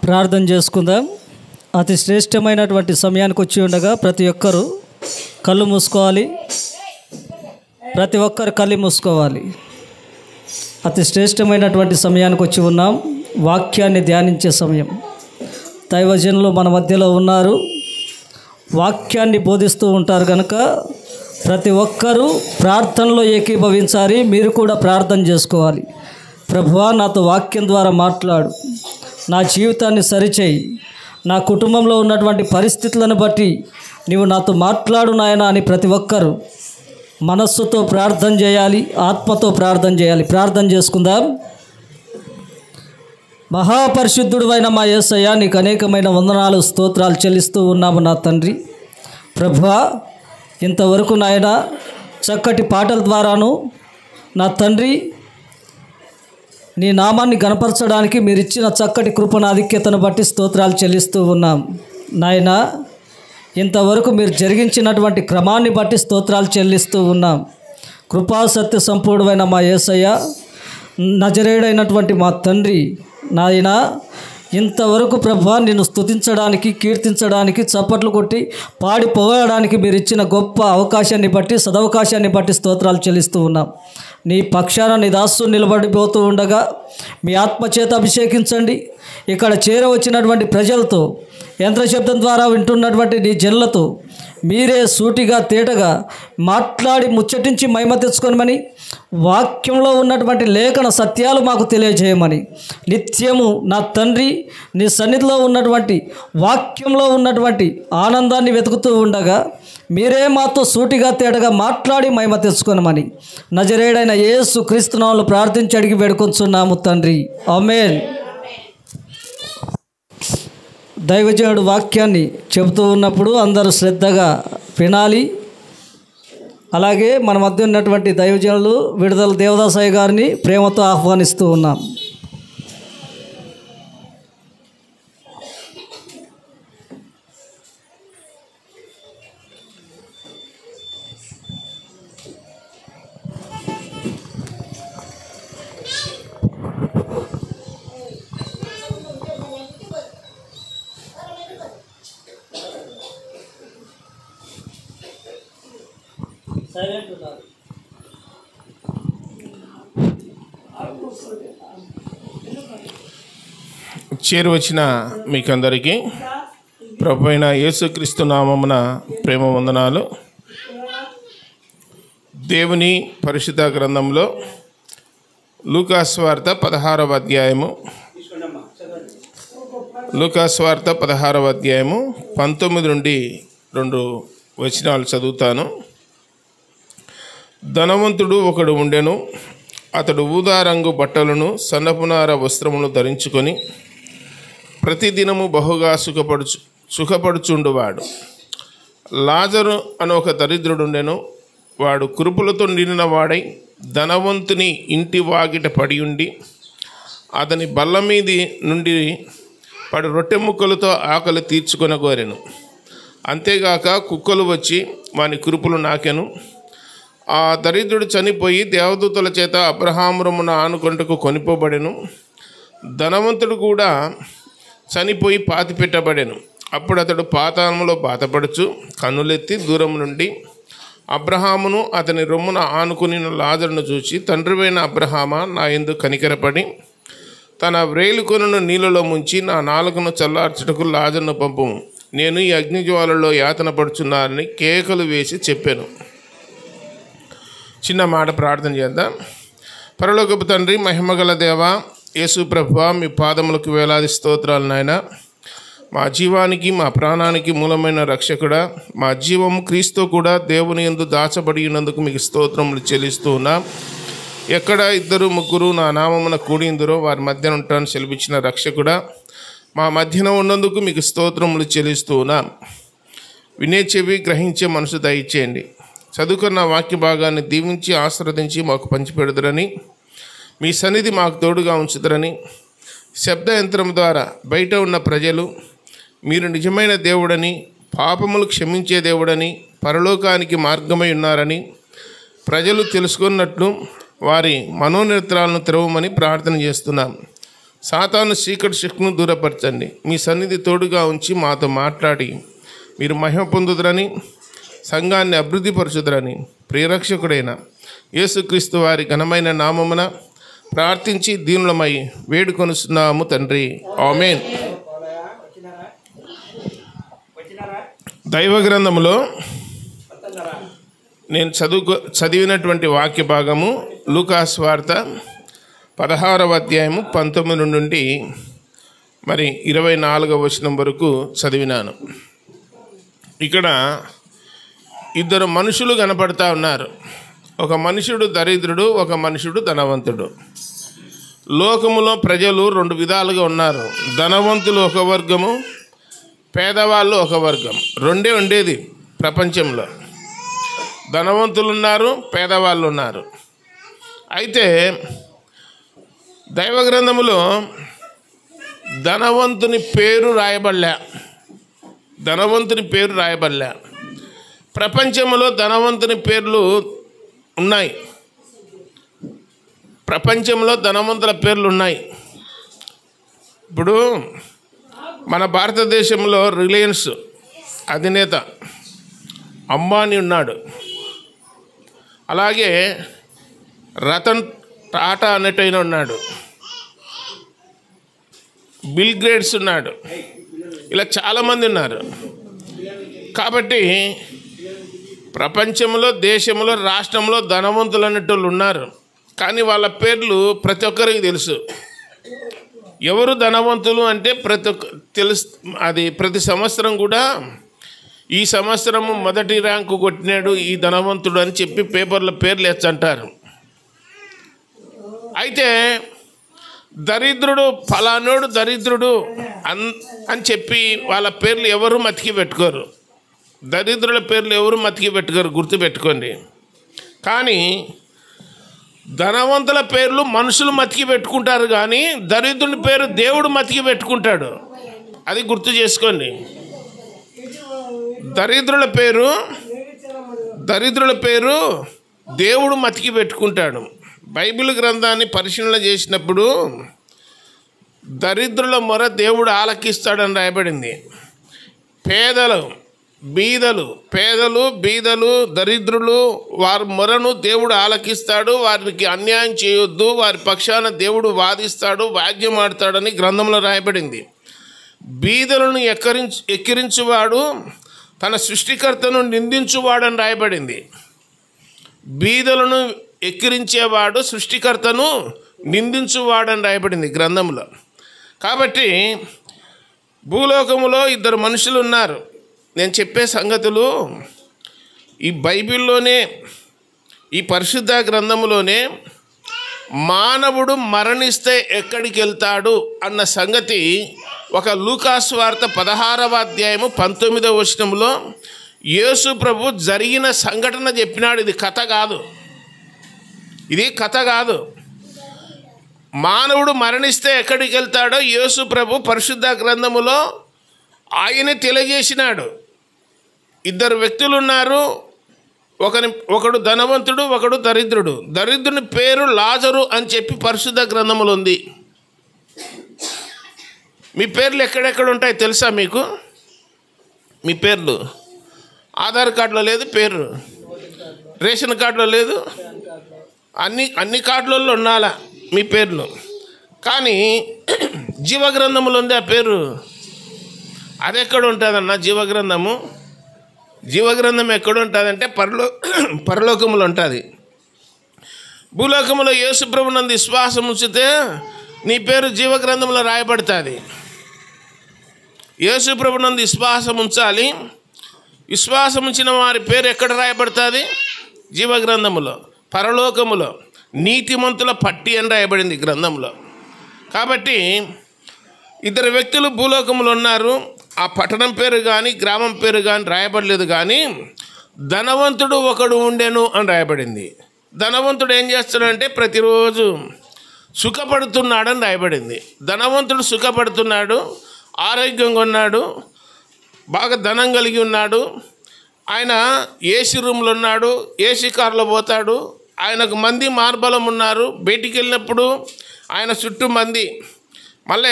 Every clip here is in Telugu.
ప్రార్థన చేసుకుందాం. అతి శ్రేష్టమైనటువంటి సమయానికి వచ్చి ఉండగా ప్రతి ఒక్కరూ కళ్ళు మూసుకోవాలి. ప్రతి ఒక్కరు కళ్ళు మూసుకోవాలి. అతి శ్రేష్టమైనటువంటి సమయానికి వచ్చి ఉన్నాం. వాక్యాన్ని ధ్యానించే సమయం. దైవజనులు మన మధ్యలో ఉన్నారు, వాక్యాన్ని బోధిస్తూ ఉంటారు కనుక ప్రతి ఒక్కరూ ప్రార్థనలో ఏకీభవించాలి. మీరు కూడా ప్రార్థన చేసుకోవాలి. ప్రభువా, నాతో వాక్యం ద్వారా మాట్లాడు, నా జీవితాన్ని సరిచేయి, నా కుటుంబంలో ఉన్నటువంటి పరిస్థితులను బట్టి నీవు నాతో మాట్లాడు నాయనా అని ప్రతి ఒక్కరూ మనస్సుతో ప్రార్థన చేయాలి, ఆత్మతో ప్రార్థన చేయాలి. ప్రార్థన చేసుకుందాం. మహాపరిశుద్ధుడు అయిన మా యేసయ్య, నీకు అనేకమైన వందనాలు స్తోత్రాలు చెల్లిస్తూ ఉన్నాము నా తండ్రి. ప్రభువా, ఇంతవరకు నాయన చక్కటి పాటల ద్వారాను నా తండ్రి నీ నామాన్ని గణపరచడానికి మీరు ఇచ్చిన చక్కటి కృపణ ఆధిక్యతను బట్టి స్తోత్రాలు చెల్లిస్తూ ఉన్నాం నాయన. ఇంతవరకు మీరు జరిగించినటువంటి క్రమాన్ని బట్టి స్తోత్రాలు చెల్లిస్తూ ఉన్నాం. కృపా సత్య సంపూర్ణమైన మా యేసయ్య, నజరేయుడైనటువంటి మా తండ్రి నాయన, ఇంతవరకు ప్రభువా నిన్ను స్తుతించడానికి, కీర్తించడానికి, చప్పట్లు కొట్టి పాడి పోగడానికి మీరు ఇచ్చిన గొప్ప అవకాశాన్ని బట్టి, సదవకాశాన్ని బట్టి స్తోత్రాలు చెల్లిస్తూ ఉన్నాం. నీ పక్షాన నీ దాసు నిలబడిపోతూ ఉండగా మీ ఆత్మచేత అభిషేకించండి. ఇక్కడ చేరవచ్చినటువంటి ప్రజలతో, యంత్ర శబ్దం ద్వారా వింటున్నటువంటి నీ జనులతో మీరే సూటిగా తేటగా మాట్లాడి ముచ్చటించి మహిమ తెచ్చుకోనమని, వాక్యంలో ఉన్నటువంటి లేఖన సత్యాలు మాకు తెలియజేయమని, నిత్యము నా తండ్రి నీ సన్నిధిలో ఉన్నటువంటి వాక్యంలో ఉన్నటువంటి ఆనందాన్ని వెతుకుతూ ఉండగా మీరే మాతో సూటిగా తేటగా మాట్లాడి మహిమ తెచ్చుకోనమని నజరేయుడైన యేసు క్రీస్తు నామములో ప్రార్థించి అడిగి వేడుకొంచున్నాము తండ్రి. ఆమేన్. దైవజనుడు వాక్యాన్ని చెబుతూ ఉన్నప్పుడు అందరూ శ్రద్ధగా వినాలి. అలాగే మన మధ్య ఉన్నటువంటి దైవజనులు విడుదల దేవదాసయ్య గారిని ప్రేమతో ఆహ్వానిస్తూ ఉన్నాం. చేరువచ్చిన మీకందరికీ ప్రభు అయిన యేసుక్రీస్తు నామమున ప్రేమ వందనాలు. దేవుని పరిశుద్ధ గ్రంథంలో లూకాసు వార్త 16వ అధ్యాయము 19 నుండి 2 వచనాలు చదువుతాను. ధనవంతుడు ఒకడు ఉండెను. అతడు ఊదా రంగు బట్టలను, సన్నపునార వస్త్రమును ధరించుకొని ప్రతిదినము బహుగా సుఖపడుచుండువాడు. లాజరు అని ఒక దరిద్రుడుండెను. వాడు కురుపులతో నిండిన వాడై ధనవంతుని ఇంటి వాకిట పడి ఉండి అతని బల్ల మీది నుండి పడి రొట్టె ముక్కలతో ఆకలి తీర్చుకొనగోరెను. అంతేగాక కుక్కలు వచ్చి వాని కురుపులు నాకెను. ఆ దరిద్రుడు చనిపోయి దేవదూతల చేత అబ్రహామురమున ఆనుకొంటకు కొనిపోబడెను. ధనవంతుడు కూడా చనిపోయి పాతిపెట్టబడెను. అప్పుడు అతడు పాతాళములో బాధపడుచు కన్నులెత్తి దూరం నుండి అబ్రహామును అతని రొమ్మున ఆనుకుని లాజరును చూచి, తండ్రివైన అబ్రహామా, నా యందు కనికరపడి తన వ్రేలుకొనును నీళ్ళలో ముంచి నా నాలుకను చల్లార్చుటకు లాజరును పంపుము. నేను ఈ అగ్నిజ్వాలలో యాతన పడుచున్నానని కేకలు వేసి చెప్పాను. చిన్న మాట ప్రార్థన చేద్దాం. పరలోకపు తండ్రి, మహిమగల దేవా, యేసు ప్రభువా, మీ పాదములకు వేలాది స్తోత్రాలు నాయన. మా జీవానికి, మా ప్రాణానికి మూలమైన రక్షకుడా, మా జీవము క్రీస్తు కూడా దేవుని యందు దాచబడి ఉన్నందుకు మీకు స్తోత్రములు చెల్లిస్తూ ఉన్నాం. ఎక్కడ 2-3 నా నామమున కూడిందురో వారి మధ్యన ఉంటాను సెలవిచ్చిన రక్షకుడా, మా మధ్యన ఉన్నందుకు మీకు స్తోత్రములు చెల్లిస్తూ ఉన్నాం. వినే చెవి, గ్రహించే మనసు దయచేయండి. చదువుకున్న వాక్య భాగాన్ని దీవించి ఆశీర్వదించి మాకు పంచిపెడుదురని, మీ సన్నిధి మాకు తోడుగా ఉంచుదరని, శబ్ద యంత్రం ద్వారా బయట ఉన్న ప్రజలు మీరు నిజమైన దేవుడని, పాపములు క్షమించే దేవుడని, పరలోకానికి మార్గమై ఉన్నారని ప్రజలు తెలుసుకున్నట్లు వారి మనోనేత్రాలను తెరవమని ప్రార్థన చేస్తున్నాం. సాతాను చీకటి శక్తిని దూరపరచండి. మీ సన్నిధి తోడుగా ఉంచి మాతో మాట్లాడి మీరు మహిమ పొందుదురని, సంఘాన్ని అభివృద్ధిపరచుదురని ప్రియరక్షకుడైన యేసుక్రీస్తు వారి ఘనమైన నామమున ప్రార్థించి దీనులమై వేడుకొనుచున్నాము తండ్రి. ఆమేన్. దైవ గ్రంథములో నేను చదివినటువంటి వాక్య భాగము లూకాసు వార్త 16వ అధ్యాయము 19 నుండి 24వ వచనం వరకు చదివినాను. ఇక్కడ ఇద్దరు మనుషులు కనపడతా ఉన్నారు. ఒక మనుషుడు దరిద్రుడు, ఒక మనుషుడు ధనవంతుడు. లోకములో ప్రజలు రెండు విధాలుగా ఉన్నారు. ధనవంతులు ఒక వర్గము, పేదవాళ్ళు ఒక వర్గం. రెండే ఉండేది ప్రపంచంలో. ధనవంతులు ఉన్నారు, పేదవాళ్ళు ఉన్నారు. అయితే దైవ గ్రంథములో ధనవంతుని పేరు రాయబడలే. ప్రపంచంలో ధనవంతుని పేర్లు ఉన్నాయి. ప్రపంచంలో ధనవంతుల పేర్లు ఉన్నాయి. ఇప్పుడు మన భారతదేశంలో రిలయన్స్ అధినేత అంబానీ ఉన్నాడు. అలాగే రతన్ టాటా అనేటైన ఉన్నాడు. బిల్ గేట్స్ ఉన్నాడు. ఇలా చాలామంది ఉన్నారు. కాబట్టి ప్రపంచంలో, దేశంలో, రాష్ట్రంలో ధనవంతులు అనేటోళ్ళు ఉన్నారు. కానీ వాళ్ళ పేర్లు ప్రతి ఒక్కరికి తెలుసు. ఎవరు ధనవంతులు అంటే ప్రతి సంవత్సరం కూడా ఈ సంవత్సరము మొదటి ర్యాంకు కొట్టినాడు ఈ ధనవంతుడు అని చెప్పి పేపర్ల పేర్లు ఎచ్చంటారు. అయితే దరిద్రుడు, ఫలానోడు దరిద్రుడు అని చెప్పి వాళ్ళ పేర్లు ఎవరు మతికి పెట్టుకోరు. దరిద్రుల పేర్లు ఎవరు మతికి పెట్టుకోరు, గుర్తుపెట్టుకోండి. కానీ ధనవంతుల పేర్లు మనుషులు మతికి పెట్టుకుంటారు, కానీ దరిద్రుని పేరు దేవుడు మతికి పెట్టుకుంటాడు. అది గుర్తు చేసుకోండి. దరిద్రుల పేరు దేవుడు మతికి పెట్టుకుంటాడు. బైబిల్ గ్రంథాన్ని పరిశీలన చేసినప్పుడు దరిద్రుల మొర దేవుడు ఆలకిస్తాడని రాయబడింది. పేదలు, బీదలు, దరిద్రులు వారి మొరను దేవుడు ఆలకిస్తాడు. వారికి అన్యాయం చేయొద్దు, వారి పక్షాన దేవుడు వాదిస్తాడు, వాద్యం ఆడతాడని గ్రంథంలో రాయబడింది. బీదలను ఎక్కిరించువాడు తన సృష్టికర్తను నిందించువాడని రాయబడింది. బీదలను ఎక్కిరించేవాడు సృష్టికర్తను నిందించువాడని రాయబడింది గ్రంథంలో. కాబట్టి భూలోకములో ఇద్దరు మనుషులు ఉన్నారు. నేను చెప్పే సంగతులు ఈ బైబిల్లోనే, ఈ పరిశుద్ధ గ్రంథములోనే మానవుడు మరణిస్తే ఎక్కడికి వెళ్తాడు అన్న సంగతి ఒక లూకాసు వార్త 16వ అధ్యాయము 19వ వచనంలో యేసు ప్రభు జరిగిన సంఘటన చెప్పినాడు. ఇది కథ కాదు. మానవుడు మరణిస్తే ఎక్కడికి వెళ్తాడో యేసు ప్రభు పరిశుద్ధ గ్రంథములో ఆయనే తెలియజేసినాడు. ఇద్దరు వ్యక్తులు ఉన్నారు. ఒకడు ధనవంతుడు, ఒకడు దరిద్రుడు. దరిద్రుని పేరు లాజరు అని చెప్పి పరిశుద్ధ గ్రంథములో ఉంది. మీ పేర్లు ఎక్కడెక్కడ ఉంటాయి తెలుసా మీకు? మీ పేర్లు ఆధార్ కార్డులో లేదు, పేరు రేషన్ కార్డులో లేదు, అన్ని కార్డులలో ఉండాలా మీ పేర్లు. కానీ జీవగ్రంథములో ఉంది ఆ పేరు. అది ఎక్కడ ఉంటుందన్న జీవగ్రంథం ఎక్కడ ఉంటుందంటే పరలోకములో ఉంటుంది. భూలోకములో యేసు ప్రభునందు విశ్వాసం ఉంచితే నీ పేరు జీవగ్రంథంలో రాయబడుతుంది. యేసు ప్రభునందు విశ్వాసం ఉంచాలి. విశ్వాసం ఉంచిన వారి పేరు ఎక్కడ రాయబడుతుంది? జీవగ్రంథములో. పరలోకములో నీతిమంతుల పట్టి అని రాయబడింది గ్రంథంలో. కాబట్టి ఇద్దరు వ్యక్తులు భూలోకములో ఉన్నారు. ఆ పట్టణం పేరు కానీ గ్రామం పేరు కానీ రాయబడలేదు, కానీ ధనవంతుడు ఒకడు ఉండెను అని రాయబడింది. ధనవంతుడు ఏం చేస్తున్నాడంటే ప్రతిరోజు సుఖపడుతున్నాడని రాయబడింది. ధనవంతుడు సుఖపడుతున్నాడు, ఆరోగ్యంగా ఉన్నాడు, బాగా ధనం కలిగి ఉన్నాడు. ఆయన ఏసీ రూమ్లో ఉన్నాడు, ఏసీ కారులో పోతాడు. ఆయనకు మంది మార్బలం ఉన్నారు. బయటికి వెళ్ళినప్పుడు ఆయన చుట్టూ మంది మళ్ళీ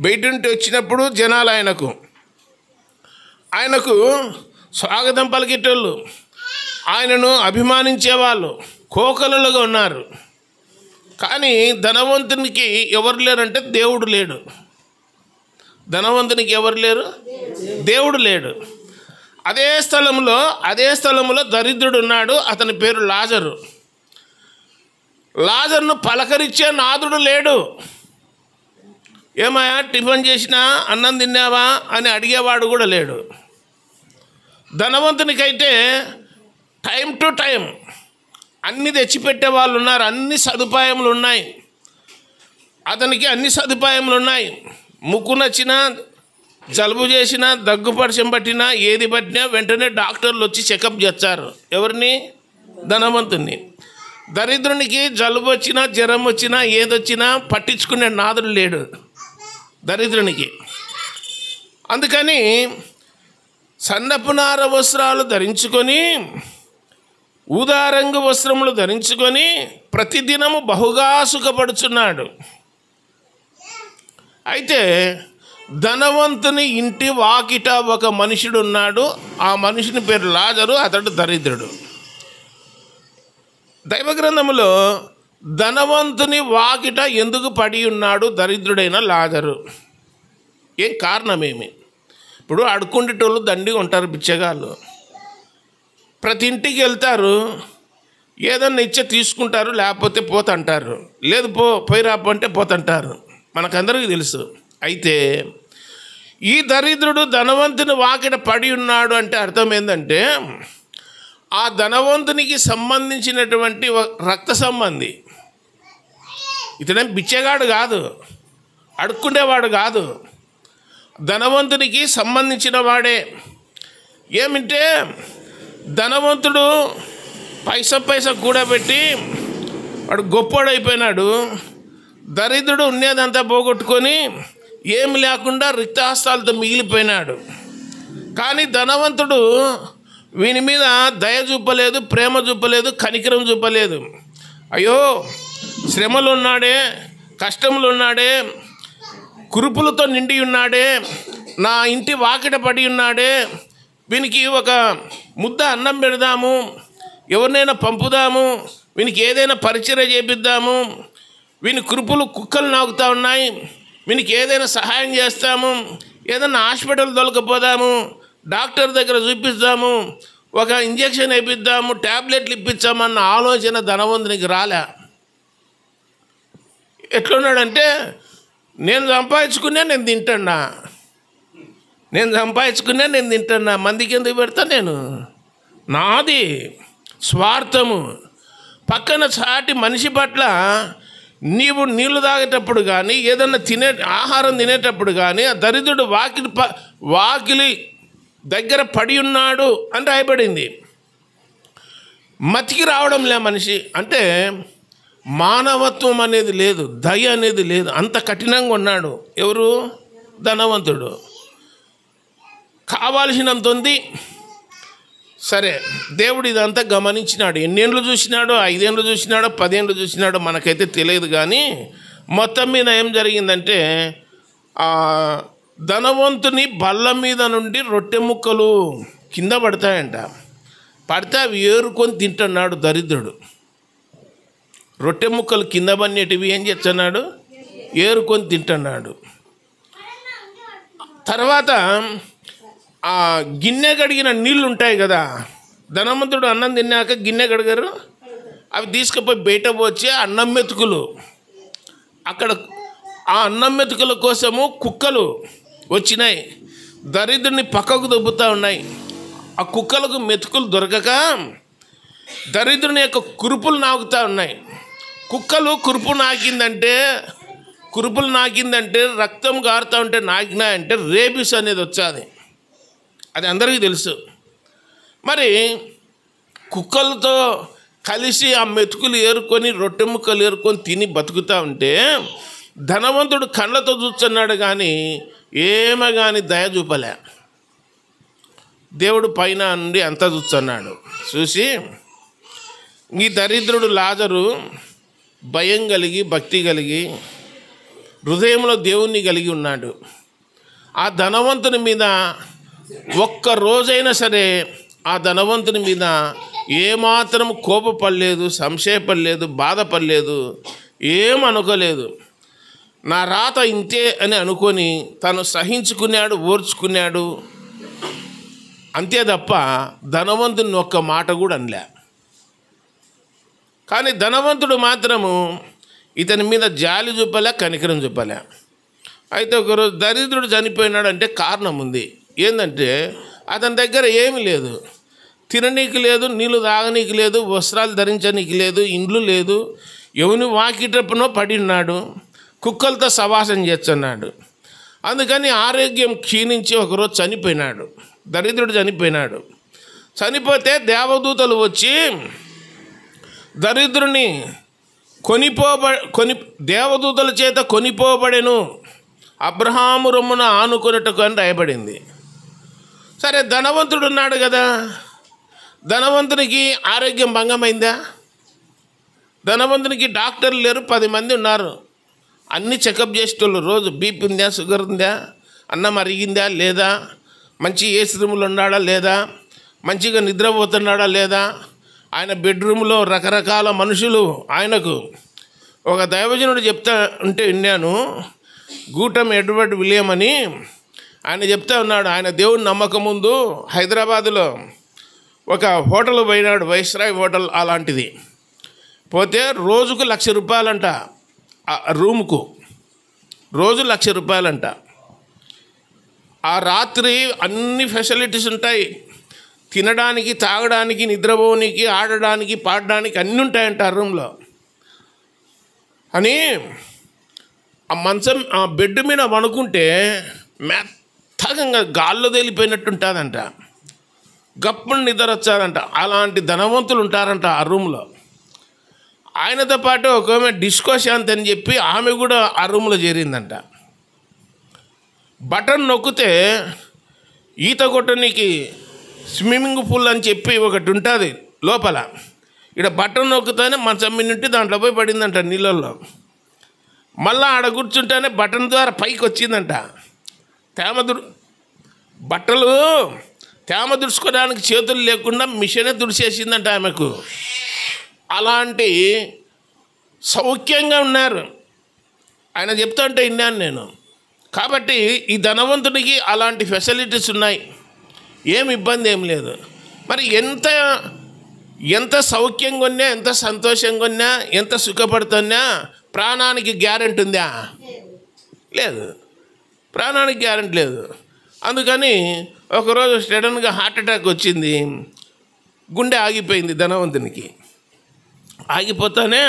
బయట నుండి వచ్చినప్పుడు జనాలు ఆయనకు స్వాగతం పలికేటోళ్ళు, ఆయనను అభిమానించేవాళ్ళు కోకలుగా ఉన్నారు. కానీ ధనవంతునికి ఎవరు లేరంటే దేవుడు లేడు. ధనవంతునికి ఎవరు లేరు? దేవుడు లేడు. అదే స్థలంలో దరిద్రుడు ఉన్నాడు. అతని పేరు లాజరు. లాజరును పలకరించే నాదుడు లేడు. ఏమయ్యా టిఫిన్ చేసినా, అన్నం తిన్నావా అని అడిగేవాడు కూడా లేడు. ధనవంతునికైతే టైం టు టైం అన్నీ తెచ్చిపెట్టే వాళ్ళు ఉన్నారు. అన్ని సదుపాయములు ఉన్నాయి. అతనికి అన్ని సదుపాయములు ఉన్నాయి. ముక్కు నచ్చినా, జలుబు చేసినా, దగ్గుపరిచం పట్టినా, ఏది పట్టినా వెంటనే డాక్టర్లు వచ్చి చెకప్ చేస్తారు. ఎవరిని? ధనవంతుని. దరిద్రునికి జలుబు వచ్చినా, జ్వరం వచ్చినా, ఏదొచ్చినా పట్టించుకునే నాదుడు లేడు దరిద్రునికి. అందుకని సన్నపు నార వస్త్రాలు ధరించుకొని, ఊదారంగు వస్త్రములు ధరించుకొని ప్రతిదినము బహుగా సుఖపడుచున్నాడు. అయితే ధనవంతుని ఇంటి వాకిట ఒక మనుషుడు ఉన్నాడు. ఆ మనుషుని పేరు లాజరు. అతడు దరిద్రుడు. దైవగ్రంథములో ధనవంతుని వాకిట ఎందుకు పడి ఉన్నాడు దరిద్రుడైన లాజరు? ఏం కారణమేమి? ఇప్పుడు అడుక్కుండేటోళ్ళు దండిగా ఉంటారు, బిచ్చగాళ్ళు. ప్రతి ఇంటికి వెళ్తారు, ఏదన్నా ఇచ్చే తీసుకుంటారు, లేకపోతే పోతంటారు. లేదు పోయి రాపంటే పోతంటారు. మనకందరికీ తెలుసు. అయితే ఈ దరిద్రుడు ధనవంతుని వాకిట పడి ఉన్నాడు అంటే అర్థం ఏంటంటే, ఆ ధనవంతునికి సంబంధించినటువంటి రక్త సంబంధి. ఇతడేం బిచ్చగాడు కాదు, అడుక్కుండేవాడు కాదు, ధనవంతునికి సంబంధించిన వాడే. ఏమింటే ధనవంతుడు పైసా కూడబెట్టి వాడు గొప్పోడైపోయినాడు. దరిద్రుడు ఉండేదంతా పోగొట్టుకొని ఏమి లేకుండా రిక్తహస్తాలతో మిగిలిపోయినాడు. కానీ ధనవంతుడు వీని మీద దయ చూపలేదు, ప్రేమ చూపలేదు, కనికరం చూపలేదు. అయ్యో శ్రమలు ఉన్నాడే, కష్టములు ఉన్నాడే, కురుపులతో నిండి ఉన్నాడే, నా ఇంటి వాకిట పడి ఉన్నాడే, వీనికి ఒక ముద్ద అన్నం పెడదాము, ఎవరినైనా పంపుదాము, వీనికి ఏదైనా పరిచర్య చేపిద్దాము, వీని కురుపులు కుక్కలు నాకుతూ ఉన్నాయి, వీనికి ఏదైనా సహాయం చేస్తాము, ఏదైనా హాస్పిటల్ దొరకపోదాము, డాక్టర్ దగ్గర చూపిస్తాము, ఒక ఇంజక్షన్ వేయిద్దాము, ట్యాబ్లెట్లు ఇప్పించామన్న ఆలోచన ధనవంతునికి రాలే. ఎట్లున్నాడంటే, నేను సంపాదించుకునే నేను తింటున్నా, మందికి ఎందుకు పెడతా? నేను నాది స్వార్థము. పక్కన సాటి మనిషి పట్ల నీవు నీళ్లు తాగేటప్పుడు కానీ, ఏదన్నా ఆహారం తినేటప్పుడు కానీ, ఆ దరిద్రుడు వాకిలి దగ్గర పడి ఉన్నాడు అని రాయబడింది. మతికి రావడం లే మనిషి. అంటే మానవత్వం అనేది లేదు, దయ అనేది లేదు, అంత కఠినంగా ఉన్నాడు. ఎవరు? ధనవంతుడు. కావాల్సినంత ఉంది. సరే, దేవుడు ఇదంతా గమనించినాడు. ఎన్నేళ్ళు చూసినాడో, 5 ఏళ్ళు చూసినాడో, 10 ఏళ్ళు చూసినాడో మనకైతే తెలియదు. కానీ మొత్తం మీద ఏం జరిగిందంటే, ధనవంతుని బల్ల మీద నుండి రొట్టె ముక్కలు కింద పడతాయంట. పడితే అవి ఏరుకొని తింటున్నాడు దరిద్రుడు. రొట్టె ముక్కలు కింద పడినటివి ఏం చేస్తున్నాడు? ఏరుకొని తింటున్నాడు. తర్వాత ఆ గిన్నె కడిగిన నీళ్ళు ఉంటాయి కదా, ధనవంతుడు అన్నం తిన్నాక గిన్నె కడిగారు, అవి తీసుకుపోయి బయట పోచి అన్నం మెతుకులు, అక్కడ ఆ అన్నం మెతుకుల కోసము కుక్కలు వచ్చినాయి, దరిద్రుని పక్కకు దొబ్బుతూ ఉన్నాయి. ఆ కుక్కలకు మెతుకులు దొరకక దరిద్రుని యొక్క కురుపులు నాకుతూ ఉన్నాయి. కుక్కలు కురుపులు నాకిందంటే రక్తం గారుతూ ఉంటే నాకినాయంటే రేబిస్ అనేది వచ్చేది. అది అందరికీ తెలుసు. మరి కుక్కలతో కలిసి ఆ మెతుకులు ఏరుకొని, రొట్టె ముక్కలు ఏరుకొని తిని బతుకుతూ ఉంటే ధనవంతుడు కళ్ళతో చూస్తున్నాడు, కానీ ఏమో కానీ దయ చూపలే. దేవుడు పైన నుండి అంతా చూస్తున్నాడు. చూసి ఈ దరిద్రుడు లాజరు భయం కలిగి, భక్తి కలిగి, హృదయంలో దేవుణ్ణి కలిగి ఉన్నాడు. ఆ ధనవంతుని మీద ఒక్క రోజైనా సరే ఆ ధనవంతుని మీద ఏమాత్రం కోపపడలేదు, సంశయపడలేదు, బాధపడలేదు, ఏమనుకోలేదు. నా రాత ఇంతే అని అనుకొని తను సహించుకున్నాడు, ఓర్చుకున్నాడు, అంతే తప్ప ధనవంతుని ఒక్క మాట కూడా అనలే. కానీ ధనవంతుడు మాత్రము ఇతని మీద జాలి చూపలే, కనికరం చూపలే. అయితే ఒకరోజు దరిద్రుడు చనిపోయినాడు అంటే కారణం ఉంది. ఏంటంటే అతని దగ్గర ఏమీ లేదు, తిననీకి లేదు, నీళ్ళు తాగనీకి లేదు, వస్త్రాలు ధరించనీకి లేదు, ఇండ్లు లేదు, ఎవని వాకిటప్పునో పడి ఉన్నాడు, కుక్కలతో సవాసం చేస్తున్నాడు. అందుకని ఆరోగ్యం క్షీణించి ఒకరోజు చనిపోయినాడు. దరిద్రుడు చనిపోయినాడు. చనిపోతే దేవదూతలు వచ్చి దరిద్రుని దేవదూతల చేత కొనిపోబడెను, అబ్రహాము రొమ్మున ఆనుకొనుటకు అని రాయబడింది. సరే, ధనవంతుడు ఉన్నాడు కదా, ధనవంతునికి ఆరోగ్యం భంగమైందా? ధనవంతునికి డాక్టర్లు లేరు, 10 మంది ఉన్నారు. అన్నీ చెకప్ చేసేటోళ్ళు. రోజు బీపీ ఉందా, షుగర్ ఉందా, అన్నం అరిగిందా లేదా, మంచి ఏసీ రూములు ఉన్నాడా లేదా, మంచిగా నిద్రపోతున్నాడా లేదా. ఆయన బెడ్రూమ్లో రకరకాల మనుషులు. ఆయనకు ఒక దైవజనుడు చెప్తా ఉంటే విన్నాను, గూటం ఎడ్వర్డ్ విలియం అని. ఆయన చెప్తా ఉన్నాడు, ఆయన దేవుని నమ్మకం ముందు హైదరాబాదులో ఒక హోటల్ పోయినాడు, వైస్రాయ్ హోటల్ అలాంటిది. పోతే రోజుకు ₹1,00,000 ఆ రూముకు, రోజు ₹1,00,000. ఆ రాత్రి అన్ని ఫెసిలిటీస్ ఉంటాయి, తినడానికి, తాగడానికి, నిద్రపోనికి, ఆడడానికి, పాడడానికి అన్నీ ఉంటాయంట ఆ రూమ్లో. అని ఆ మంచం, ఆ బెడ్ మీద పడుకుంటే మెత్తగా గాల్లో తేలిపోయినట్టు ఉంటుందంట, గప్పుడు నిద్ర వచ్చాదంట. అలాంటి ధనవంతులు ఉంటారంట ఆ రూమ్లో. ఆయనతో పాటు ఒక ఆమె డిస్కో శాంతి అని చెప్పి ఆమె కూడా ఆ రూమ్లో చేరిందంట. బటన్ నొక్కితే ఈత కొట్టడానికి స్విమ్మింగ్ పూల్ అని చెప్పి ఒకటి ఉంటుంది లోపల. ఇక్కడ బటన్ నొక్కుతేనే మంచం మీద నుండి దాంట్లో పోయి పడిందంట నీళ్ళల్లో. మళ్ళీ ఆడ కూర్చుంటేనే బటన్ ద్వారా పైకి వచ్చిందంట. బట్టలు తేమ దుడుచుకోవడానికి చేతులు లేకుండా మిషనే దుడిచేసిందంట ఆమెకు. అలాంటి సౌఖ్యంగా ఉన్నారు. ఆయన చెప్తా ఉంటే విన్నాను నేను. కాబట్టి ఈ ధనవంతునికి అలాంటి ఫెసిలిటీస్ ఉన్నాయి, ఏమి ఇబ్బంది ఏం లేదు. మరి ఎంత సౌఖ్యంగా ఉన్నా, ఎంత సంతోషంగా ఉన్నా, ఎంత సుఖపడుతున్నా ప్రాణానికి గ్యారెంటీ ఉందా? లేదు, ప్రాణానికి గ్యారెంటీ లేదు. అందుకని ఒకరోజు సడన్గా హార్ట్ అటాక్ వచ్చింది, గుండె ఆగిపోయింది ధనవంతునికి. ఆగిపోతానే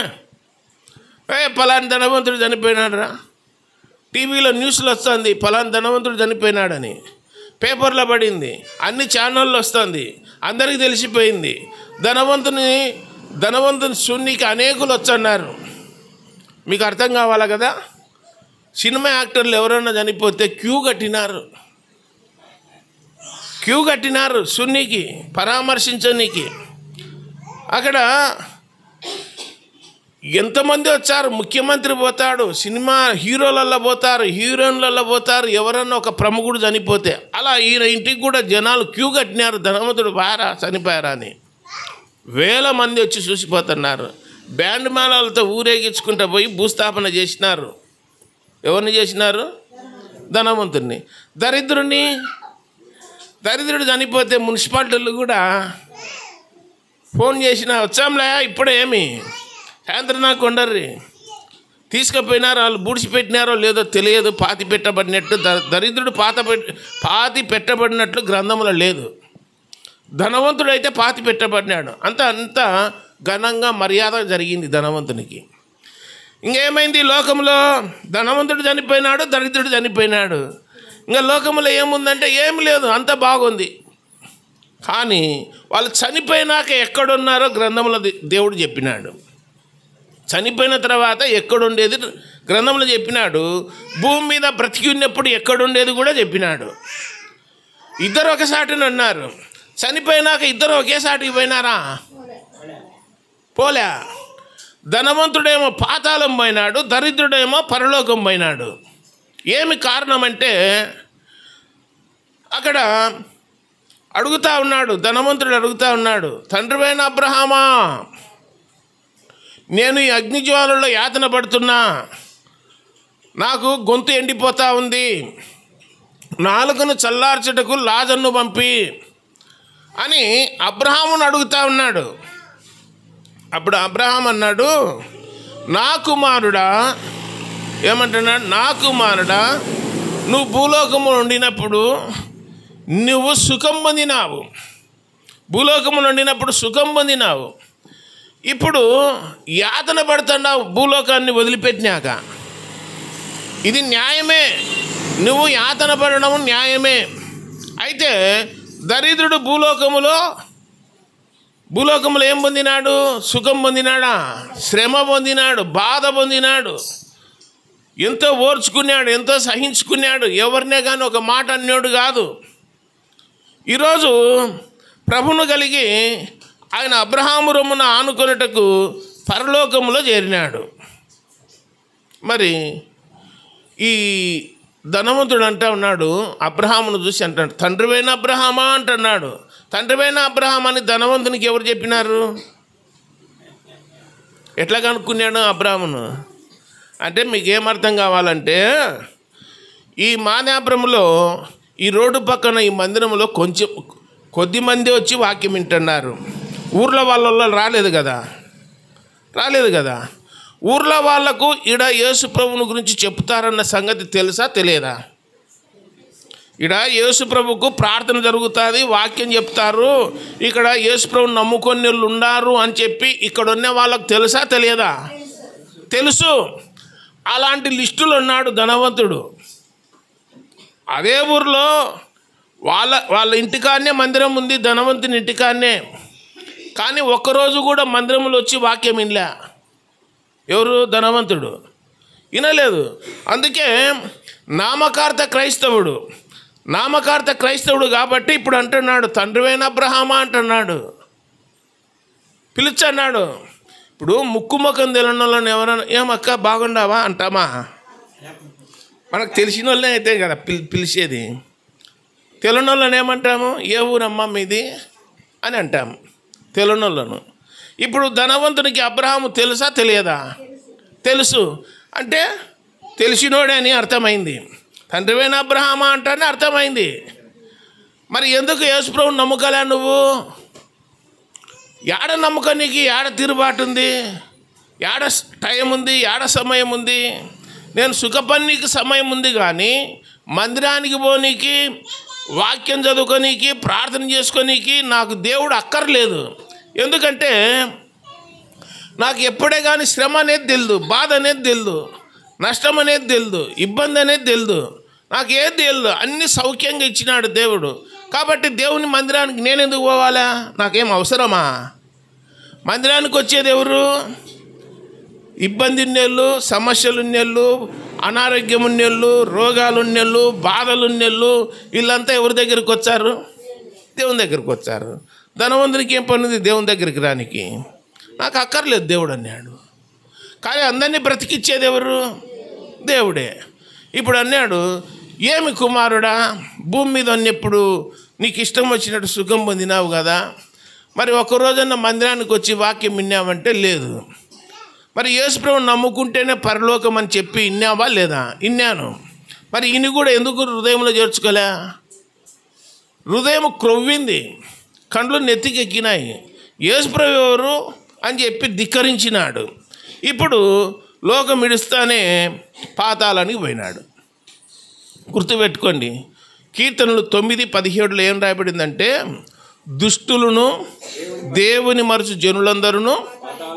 పలానా ధనవంతుడు చనిపోయినాడు రా, టీవీలో న్యూస్లో వస్తుంది పలానా ధనవంతుడు చనిపోయినాడని, పేపర్లో పడింది, అన్ని ఛానల్లో వస్తుంది, అందరికీ తెలిసిపోయింది. ధనవంతుని శూన్యకి అనేకులు వచ్చన్నారు. మీకు అర్థం కావాలా కదా. సినిమా యాక్టర్లు ఎవరైనా చనిపోతే క్యూ కట్టినారు శూన్యకి పరామర్శించనీకి. అక్కడ ఎంతమంది వచ్చారు, ముఖ్యమంత్రి పోతాడు, సినిమా హీరోలలో పోతారు, హీరోయిన్లలో పోతారు, ఎవరన్నా ఒక ప్రముఖుడు చనిపోతే. అలా ఈయన ఇంటికి కూడా జనాలు క్యూ కట్టినారు, ధనవంతుడు చనిపోయారా అని. వేల మంది వచ్చి చూసిపోతున్నారు. బ్యాండ్ మేళాలతో ఊరేగించుకుంటూ పోయి భూస్థాపన చేసినారు. ఎవరిని చేసినారు? ధనవంతుడిని. దరిద్రుడు చనిపోతే మున్సిపాలిటీలు కూడా ఫోన్ చేసినా, వచ్చాంలే ఇప్పుడే, ఏమి సాయంత్రం నాకు ఉండర్రి, తీసుకుపోయినారు. వాళ్ళు బూడిచిపెట్టినారో లేదో తెలియదు, పాతి పెట్టబడినట్టు. దరిద్రుడు పాతి పెట్టబడినట్లు గ్రంథంలో లేదు. ధనవంతుడు అయితే పాతి పెట్టబడినాడు. అంత ఘనంగా మర్యాద జరిగింది ధనవంతునికి. ఇంకేమైంది లోకంలో? ధనవంతుడు చనిపోయినాడు, దరిద్రుడు చనిపోయినాడు. ఇంకా లోకంలో ఏముందంటే ఏమి లేదు, అంత బాగుంది. కానీ వాళ్ళు చనిపోయినాక ఎక్కడున్నారో గ్రంథంలో దేవుడు చెప్పినాడు. చనిపోయిన తర్వాత ఎక్కడుండేది గ్రంథంలో చెప్పినాడు. భూమి మీద బ్రతికి ఉన్నప్పుడు ఎక్కడుండేది కూడా చెప్పినాడు. ఇద్దరు ఒకసాటిని ఉన్నారు. చనిపోయినాక ఇద్దరు ఒకేసాటికి పోయినారా? పోలే. ధనవంతుడేమో పాతాళం పోయినాడు, దరిద్రుడేమో పరలోకం పోయినాడు. ఏమి కారణం అంటే అక్కడ అడుగుతా ఉన్నాడు, ధనవంతుడు అడుగుతా ఉన్నాడు, తండ్రివైన అబ్రహామా, నేను ఈ అగ్నిజ్వాలలో యాతన పడుతున్నా, నాకు గొంతు ఎండిపోతూ ఉంది, నాలుకను చల్లార్చుటకు లాజర్ను పంపి అని అబ్రహామును అడుగుతా ఉన్నాడు. అప్పుడు అబ్రహాం అన్నాడు, నా కుమారుడా, ఏమంటున్నాడు, నా కుమారుడా, నువ్వు భూలోకము ఉండినప్పుడు నువ్వు సుఖం పొందినావు, భూలోకము ఉండినప్పుడు సుఖం పొందినావు, ఇప్పుడు యాతన పడుతున్నావు భూలోకాన్ని వదిలిపెట్టినాక. ఇది న్యాయమే, నువ్వు యాతన పడడం న్యాయమే. అయితే దరిద్రుడు భూలోకములో ఏం పొందినాడు? సుఖం పొందినాడా? శ్రమ పొందినాడు, బాధ పొందినాడు, ఎంతో ఓర్చుకున్నాడు, ఎంతో సహించుకున్నాడు, ఎవరినే కానీ ఒక మాట అన్నాడు కాదు. ఈరోజు ప్రభును కలిగి ఆయన అబ్రహాము రొమ్మున ఆనుకొనుటకు పరలోకములో చేరినాడు. మరి ఈ ధనవంతుడు అంటా ఉన్నాడు, అబ్రహామును చూసి అంటాడు, తండ్రివైన అబ్రహామా అంటున్నాడు. తండ్రివైన అబ్రహాం అని ధనవంతునికి ఎవరు చెప్పినారు? ఎట్లా కనుక్కున్నాడు అబ్రహామును అంటే, మీకు ఏమర్థం కావాలంటే, ఈ మాదాపురంలో ఈ రోడ్డు పక్కన ఈ మందిరంలో కొద్ది మంది వచ్చి వాక్యం వింటున్నారు. ఊర్లో వాళ్ళ రాలేదు కదా. ఊర్లో వాళ్లకు ఈడ యేసు ప్రభువుని గురించి చెప్తారన్న సంగతి తెలుసా తెలియదా? ఈడ యేసు ప్రభుకు ప్రార్థన జరుగుతుంది, వాక్యం చెప్తారు, ఇక్కడ యేసు ప్రభుని నమ్ముకొని వాళ్ళు ఉన్నారు అని చెప్పి ఇక్కడ ఉన్న వాళ్ళకు తెలుసా తెలియదా? తెలుసు. అలాంటి లిస్టులు ఉన్నాడు ధనవంతుడు. అదే ఊరిలో వాళ్ళ ఇంటికాడనే మందిరం ఉంది, ధనవంతుని ఇంటికాడనే. కానీ ఒక్కరోజు కూడా మందిరంలో వచ్చి వాక్యం వినలే. ఎవరు? ధనవంతుడు వినలేదు. అందుకే నామకార్థ క్రైస్తవుడు కాబట్టి ఇప్పుడు అంటున్నాడు, తండ్రివైన అబ్రహామా అంటున్నాడు, పిలుచన్నాడు. ఇప్పుడు ముక్కు ముఖం తెలియని వాళ్ళని ఎవరైనా ఏమక్క బాగుండావా అంటామా? మనకు తెలిసిన వాళ్ళే అయితే కదా పిలిచేది. తెలియని వాళ్ళని ఏమంటాము? ఏ ఊరమ్మా మీది అని అంటాము తెలియని వాళ్ళను. ఇప్పుడు ధనవంతునికి అబ్రహాము తెలుసా తెలియదా? తెలుసు. అంటే తెలిసినోడే అని అర్థమైంది. తండ్రివైన అబ్రహామా అంటానే అర్థమైంది. మరి ఎందుకు యేసుప్రభుని నమ్మకలే నువ్వు? ఏడ నమ్మకం నీకు? ఏడ తిరుగుబాటు ఉంది? ఏడ టైం ఉంది? ఏడ సమయం ఉంది? నేను సుఖపన్నీకి సమయం ఉంది, కానీ మందిరానికి పోనీకి, వాక్యం చదువుకోనీకి, ప్రార్థన చేసుకోనీకి నాకు దేవుడు అక్కర్లేదు. ఎందుకంటే నాకు ఎప్పుడే కానీ శ్రమ అనేది తెలియదు, బాధ అనేది తెలియదు, నష్టం అనేది తెలియదు, ఇబ్బంది అనేది తెలియదు, నాకు ఏది తెలియదు. అన్ని సౌఖ్యంగా ఇచ్చినాడు దేవుడు. కాబట్టి దేవుని మందిరానికి నేను ఎందుకు పోవాలా? నాకేం అవసరమా? మందిరానికి వచ్చేది ఎవరు? ఇబ్బంది ఉన్నోళ్ళు, సమస్యలు ఉన్నోళ్ళు, అనారోగ్యం ఉన్నోళ్ళు, రోగాలు ఉన్నోళ్ళు, బాధలు ఉన్నోళ్ళు, వీళ్ళంతా ఎవరి దగ్గరికి వచ్చారు? దేవుని దగ్గరికి వచ్చారు. ధనవంతునికి ఏం పని ఉంది దేవుని దగ్గరికి రానికి? నాకు అక్కర్లేదు దేవుడు అన్నాడు. కానీ అందరినీ బ్రతికిచ్చేది ఎవరు? దేవుడే. ఇప్పుడు అన్నాడు, ఏమి కుమారుడా, భూమి మీద ఉన్నప్పుడు నీకు ఇష్టం వచ్చినట్టు సుఖం పొందినావు కదా, మరి ఒక్కరోజన్న మందిరానికి వచ్చి వాక్యం విన్నావంటే లేదు. మరి యేసుప్రభుని నమ్ముకుంటేనే పరలోకం అని చెప్పి విన్నావా లేదా? విన్నాను. మరి ఇని కూడా ఎందుకు హృదయంలో చేర్చుకోలే? హృదయం క్రొవ్వింది, కండ్లు నెత్తికెక్కినాయి. యేసుప్రభు ఎవరు అని చెప్పి ధిక్కరించినాడు. ఇప్పుడు లోకం ఇడుస్తానే పాతాళానికి పోయినాడు. గుర్తుపెట్టుకోండి, కీర్తనలు 9:17 ఏం రాయబడిందంటే, దుష్టులను దేవుని మరచు జనులందరూ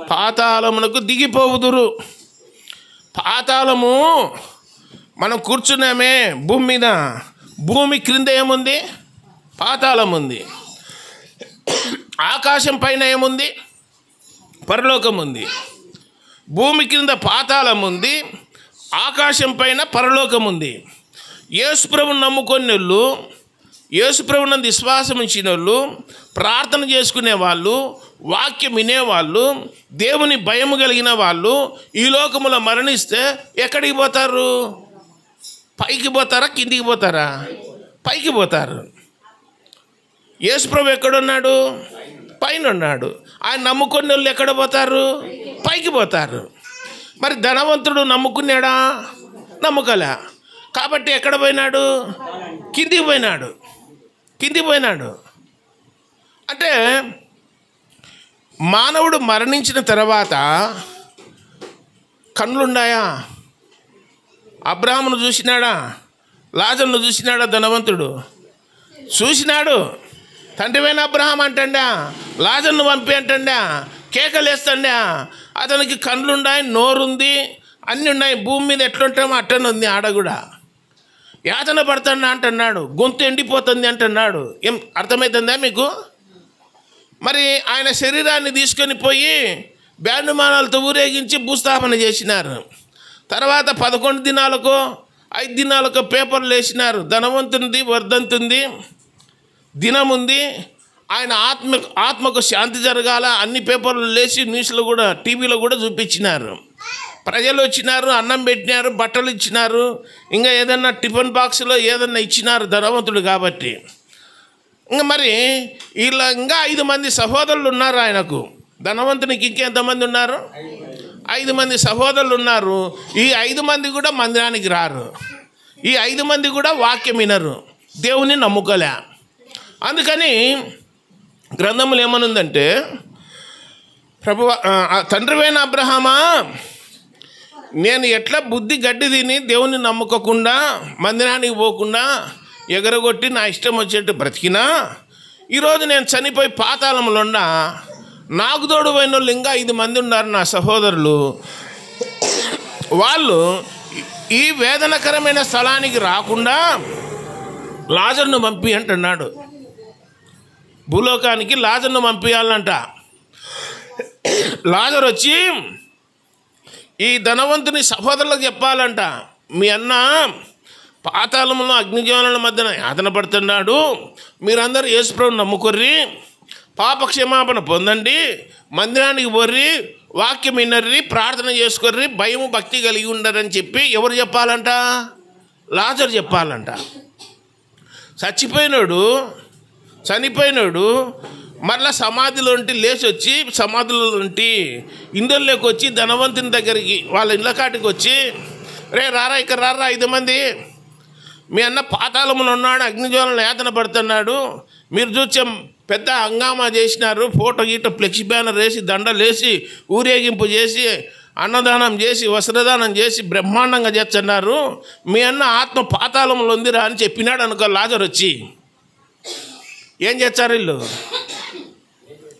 పాతాళమునకు దిగిపోవుదురు. పాతాళము మనం కూర్చున్నామే భూమి మీద, భూమి క్రింద ఏముంది? పాతాళం ఉంది. ఆకాశం పైన ఏముంది? పరలోకం ఉంది. భూమి క్రింద పాతాళం ఉంది, ఆకాశం పైన పరలోకం ఉంది. యేసుప్రభుని నమ్ముకొన్నోళ్ళు యేసుప్రభునందు విశ్వాసం ఉంచిన వాళ్ళు, ప్రార్థన చేసుకునే వాళ్ళు, వాక్యం వినేవాళ్ళు, దేవుని భయము కలిగిన వాళ్ళు ఈ లోకములో మరణిస్తే ఎక్కడికి పోతారు? పైకి పోతారా, కిందికి పోతారా? పైకి పోతారు. యేసుప్రభు ఎక్కడున్నాడు? పైన ఉన్నాడు. ఆయన నమ్ముకునే వాళ్ళు ఎక్కడ పోతారు? పైకి పోతారు. మరి ధనవంతుడు నమ్ముకున్నాడా? నమ్మకలే. కాబట్టి ఎక్కడ పోయినాడు? కిందికి పోయినాడు. కిందికి పోయినాడు. అంటే మానవుడు మరణించిన తర్వాత కన్నులున్నాయా? అబ్రాహామును చూసినాడా? లాజరును చూసినాడా? ధనవంతుడు చూసినాడు. తండ్రివైన అబ్రహాం అంటండా, లాజరును పంపి అంటండా, కేకలేస్తండా. అతనికి కన్నులున్నాయి, నోరుంది, అన్నీ ఉన్నాయి. భూమి మీద ఎట్లుంటామో అట్టనే ఉంది. ఆడ కూడా యాతన పడుతున్నా అంటున్నాడు, గొంతు ఎండిపోతుంది అంటున్నాడు. ఏం అర్థమవుతుందా మీకు? మరి ఆయన శరీరాన్ని తీసుకొని పోయి బ్యాండుమానాలతో ఊరేగించి భూస్థాపన చేసినారు. తర్వాత 11 దినాలకో 5 దినాలకో పేపర్లు వేసినారు. ధనవంతునిది వర్ధంతుంది, దినం ఉంది, ఆయన ఆత్మకు శాంతి జరగాల అన్ని పేపర్లు లేచి న్యూస్లో కూడా టీవీలో కూడా చూపించినారు. ప్రజలు వచ్చినారు, అన్నం పెట్టినారు, బట్టలు ఇచ్చినారు, ఇంకా ఏదన్నా టిఫిన్ బాక్స్లో ఏదన్నా ఇచ్చినారు ధనవంతుడు కాబట్టి. ఇంకా మరి ఇలా ఇంకా 5 మంది సహోదరులు ఉన్నారు ఆయనకు. ధనవంతునికి ఇంకెంతమంది ఉన్నారు? 5 మంది సహోదరులు ఉన్నారు. ఈ 5 మంది కూడా మందిరానికి రారు. ఈ 5 మంది కూడా వాక్యం వినరు, దేవుని నమ్ముకోలే. అందుకని గ్రంథములు ఏమనుందంటే, ప్రభువా తండ్రివైన అబ్రహామా, నేను ఎట్లా బుద్ధి గడ్డి తిని దేవుని నమ్ముకోకుండా మందిరానికి పోకుండా ఎగరగొట్టి నా ఇష్టం వచ్చేట్టు బ్రతికినా, ఈరోజు నేను చనిపోయి పాతాళంలో ఉన్నా, నాకు తోడు పోయిన వాళ్ళు ఇంకా 5 మంది ఉన్నారు నా సహోదరులు. వాళ్ళు ఈ వేదనకరమైన స్థలానికి రాకుండా లాజరును పంపి అంటున్నాడు. భూలోకానికి లాజరును పంపించాలంట. లాజరు వచ్చి ఈ ధనవంతుని సహోదరులకు చెప్పాలంట, మీ అన్న పాతాళంలో అగ్నిజ్వాలల మధ్యన యాతన పడుతున్నాడు, మీరందరూ యేసుప్రభుని నమ్ముకొర్రి, పాప క్షమాపణ పొందండి, మందిరానికి పోర్రి, వాక్యం వినర్రి, ప్రార్థన చేసుకోర్రి, భయము భక్తి కలిగి ఉండరని చెప్పి ఎవరు చెప్పాలంట? లాజరు చెప్పాలంట. చనిపోయినాడు మరలా సమాధిలోంటి లేచి వచ్చి, సమాధిలోంటి ఇందులోకి వచ్చి ధనవంతుని దగ్గరికి వాళ్ళ ఇళ్ళ కాటికి వచ్చి, రే రారా ఇక్కడ రారా 5 మంది, మీ అన్న పాతాళంలో ఉన్నాడు, అగ్నిజ్వాలను యాతన పడుతున్నాడు, మీరు చూసే పెద్ద హంగామా చేసినారు, ఫోటో గీట ఫ్లెక్సీ బ్యానర్ వేసి దండలు వేసి ఊరేగింపు చేసి అన్నదానం చేసి వస్త్రదానం చేసి బ్రహ్మాండంగా చేస్తున్నారు, మీ అన్న ఆత్మ పాతాళంలో ఉందిరా అని చెప్పినాడు అనుకో. లాజరు వచ్చి ఏం చేస్తారు వీళ్ళు?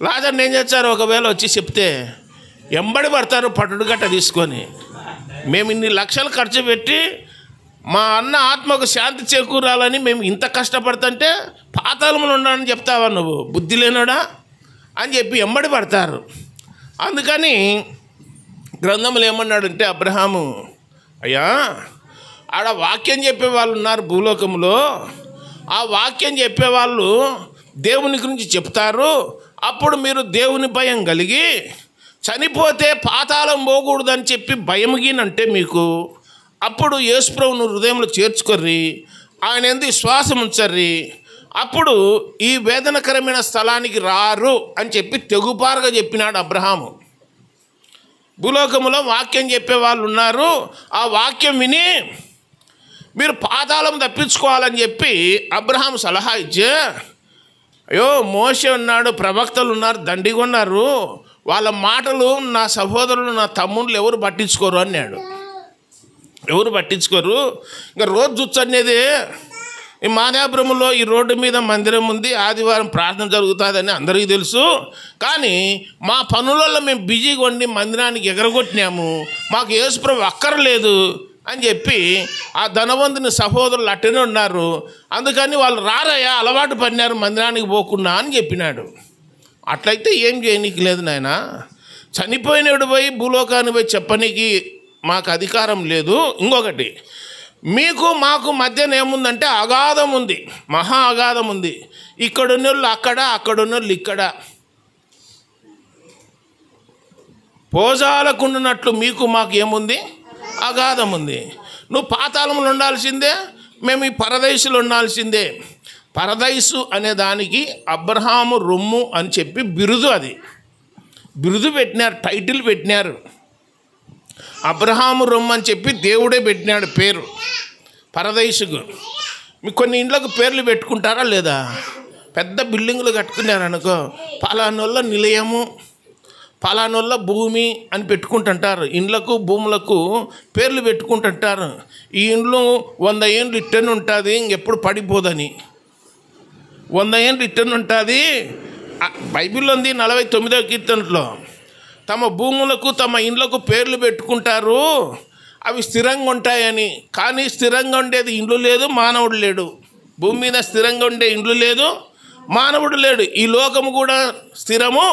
లాజర్ని ఏం చేస్తారు? ఒకవేళ వచ్చి చెప్తే ఎంబడి పడతారు పట్టుడు గట్ట తీసుకొని. మేము ఇన్ని లక్షలు ఖర్చు పెట్టి మా అన్న ఆత్మకు శాంతి చేకూరాలని మేము ఇంత కష్టపడుతుంటే పాతాళంలో ఉన్నాడని చెప్తావా నువ్వు, బుద్ధి లేనోడా అని చెప్పి ఎంబడి పడతారు. అందుకని గ్రంథములు ఏమన్నాడంటే, అబ్రహాము అయ్యా ఆడ వాక్యం చెప్పేవాళ్ళు ఉన్నారు భూలోకంలో, ఆ వాక్యం చెప్పేవాళ్ళు దేవుని గురించి చెప్తారు. అప్పుడు మీరు దేవుని భయం కలిగి చనిపోతే పాతాళం పోకూడదని చెప్పి భయముగినంటే మీకు, అప్పుడు యేసుప్రభును హృదయంలో చేర్చుకొర్రి, ఆయన ఎందుకు విశ్వాసం ఉంచర్రి, అప్పుడు ఈ వేదనకరమైన స్థలానికి రారు అని చెప్పి తెగుపారుగా చెప్పినాడు అబ్రహాము. భూలోకంలో వాక్యం చెప్పే వాళ్ళు ఉన్నారు, ఆ వాక్యం విని మీరు పాతాళం తప్పించుకోవాలని చెప్పి అబ్రహాం సలహా ఇచ్చే, అయ్యో మోషే ఉన్నాడు, ప్రవక్తలు ఉన్నారు, దండిగా ఉన్నారు, వాళ్ళ మాటలు నా సహోదరులు నా తమ్ముళ్ళు ఎవరు పట్టించుకోరు అన్నాడు. ఎవరు పట్టించుకోరు. ఇంకా రోజు చూచనేది ఈ మాదాపురంలో ఈ రోడ్డు మీద మందిరం ఉంది, ఆదివారం ప్రార్థన జరుగుతుందని అందరికీ తెలుసు, కానీ మా పనులలో మేము బిజీగా ఉండి మందిరానికి ఎగరగొట్టినాము, మాకు యేసుప్రభు అక్కర్లేదు అని చెప్పి ఆ ధనవంతుని సహోదరులు అట్టనే ఉన్నారు. అందుకని వాళ్ళు రారయ్యా, అలవాటు పడినారు మందిరానికి పోకుండా అని చెప్పినాడు. అట్లయితే ఏం చేయనీకి లేదు నాయన, చనిపోయినాడు పోయి భూలోకాన్ని పోయి చెప్పనీకి మాకు అధికారం లేదు. ఇంకొకటి, మీకు మాకు మధ్యన ఏముందంటే అగాధం ఉంది, మహా అగాధం ఉంది. ఇక్కడున్నోళ్ళు అక్కడ, అక్కడున్నోళ్ళు ఇక్కడ. పోజాలకుండునట్లు మీకు మాకు ఏముంది? అగాధం ఉంది. నువ్వు పాతాళంలో ఉండాల్సిందే, మేము ఈ పరదైసులో ఉండాల్సిందే. పరదైసు అనే దానికి అబ్రహాము రొమ్ము అని చెప్పి బిరుదు, అది బిరుదు పెట్టినారు, టైటిల్ పెట్టినారు. అబ్రహాము రొమ్ము అని చెప్పి దేవుడే పెట్టినాడు పేరు పరదైసుకు. మీకు కొన్ని ఇండ్లకు పేర్లు పెట్టుకుంటారా లేదా? పెద్ద బిల్డింగులు కట్టుకున్నారు అనుకో, పలానోళ్ళ నిలయము, పలానోళ్ళ భూమి అని పెట్టుకుంటుంటారు. ఇండ్లకు భూములకు పేర్లు పెట్టుకుంటుంటారు. ఈ ఇండ్లు 100 ఏళ్ళు ఇట్టని ఉంటుంది, ఇంకెప్పుడు పడిపోదని. 100 ఏళ్ళు ఇట్టని ఉంటుంది. బైబిల్లో ఉంది 49వ కీర్తనలో, తమ భూములకు తమ ఇండ్లకు పేర్లు పెట్టుకుంటారు, అవి స్థిరంగా ఉంటాయని. కానీ స్థిరంగా ఉండేది ఇండ్లు లేదు, మానవుడు లేడు. భూమి మీద స్థిరంగా ఉండే ఇండ్లు లేదు, మానవుడు లేడు. ఈ లోకము కూడా స్థిరము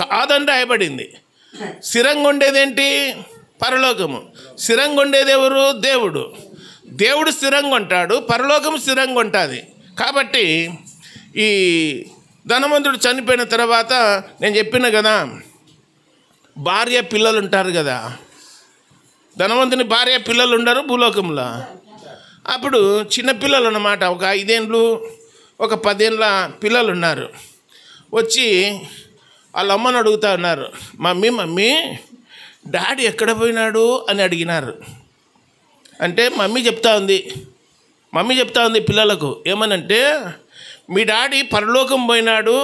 కాదని రాయబడింది. స్థిరంగా ఉండేదేంటి? పరలోకము. స్థిరంగా ఉండేది ఎవరు? దేవుడు. దేవుడు స్థిరంగా ఉంటాడు, పరలోకము స్థిరంగా ఉంటుంది. కాబట్టి ఈ ధనవంతుడు చనిపోయిన తర్వాత నేను చెప్పిన కదా, భార్య పిల్లలు ఉంటారు కదా. ధనవంతుని భార్య పిల్లలు ఉండరు భూలోకంలో. అప్పుడు చిన్నపిల్లలు అన్నమాట, ఒక 5 ఏళ్ళు, ఒక 10 ఏళ్ళ పిల్లలు ఉన్నారు. వచ్చి వాళ్ళ అమ్మని అడుగుతా ఉన్నారు, మమ్మీ డాడీ ఎక్కడ పోయినాడు అని అడిగినారు. అంటే మమ్మీ చెప్తా ఉంది పిల్లలకు ఏమనంటే, మీ డాడీ పరలోకం పోయినాడు.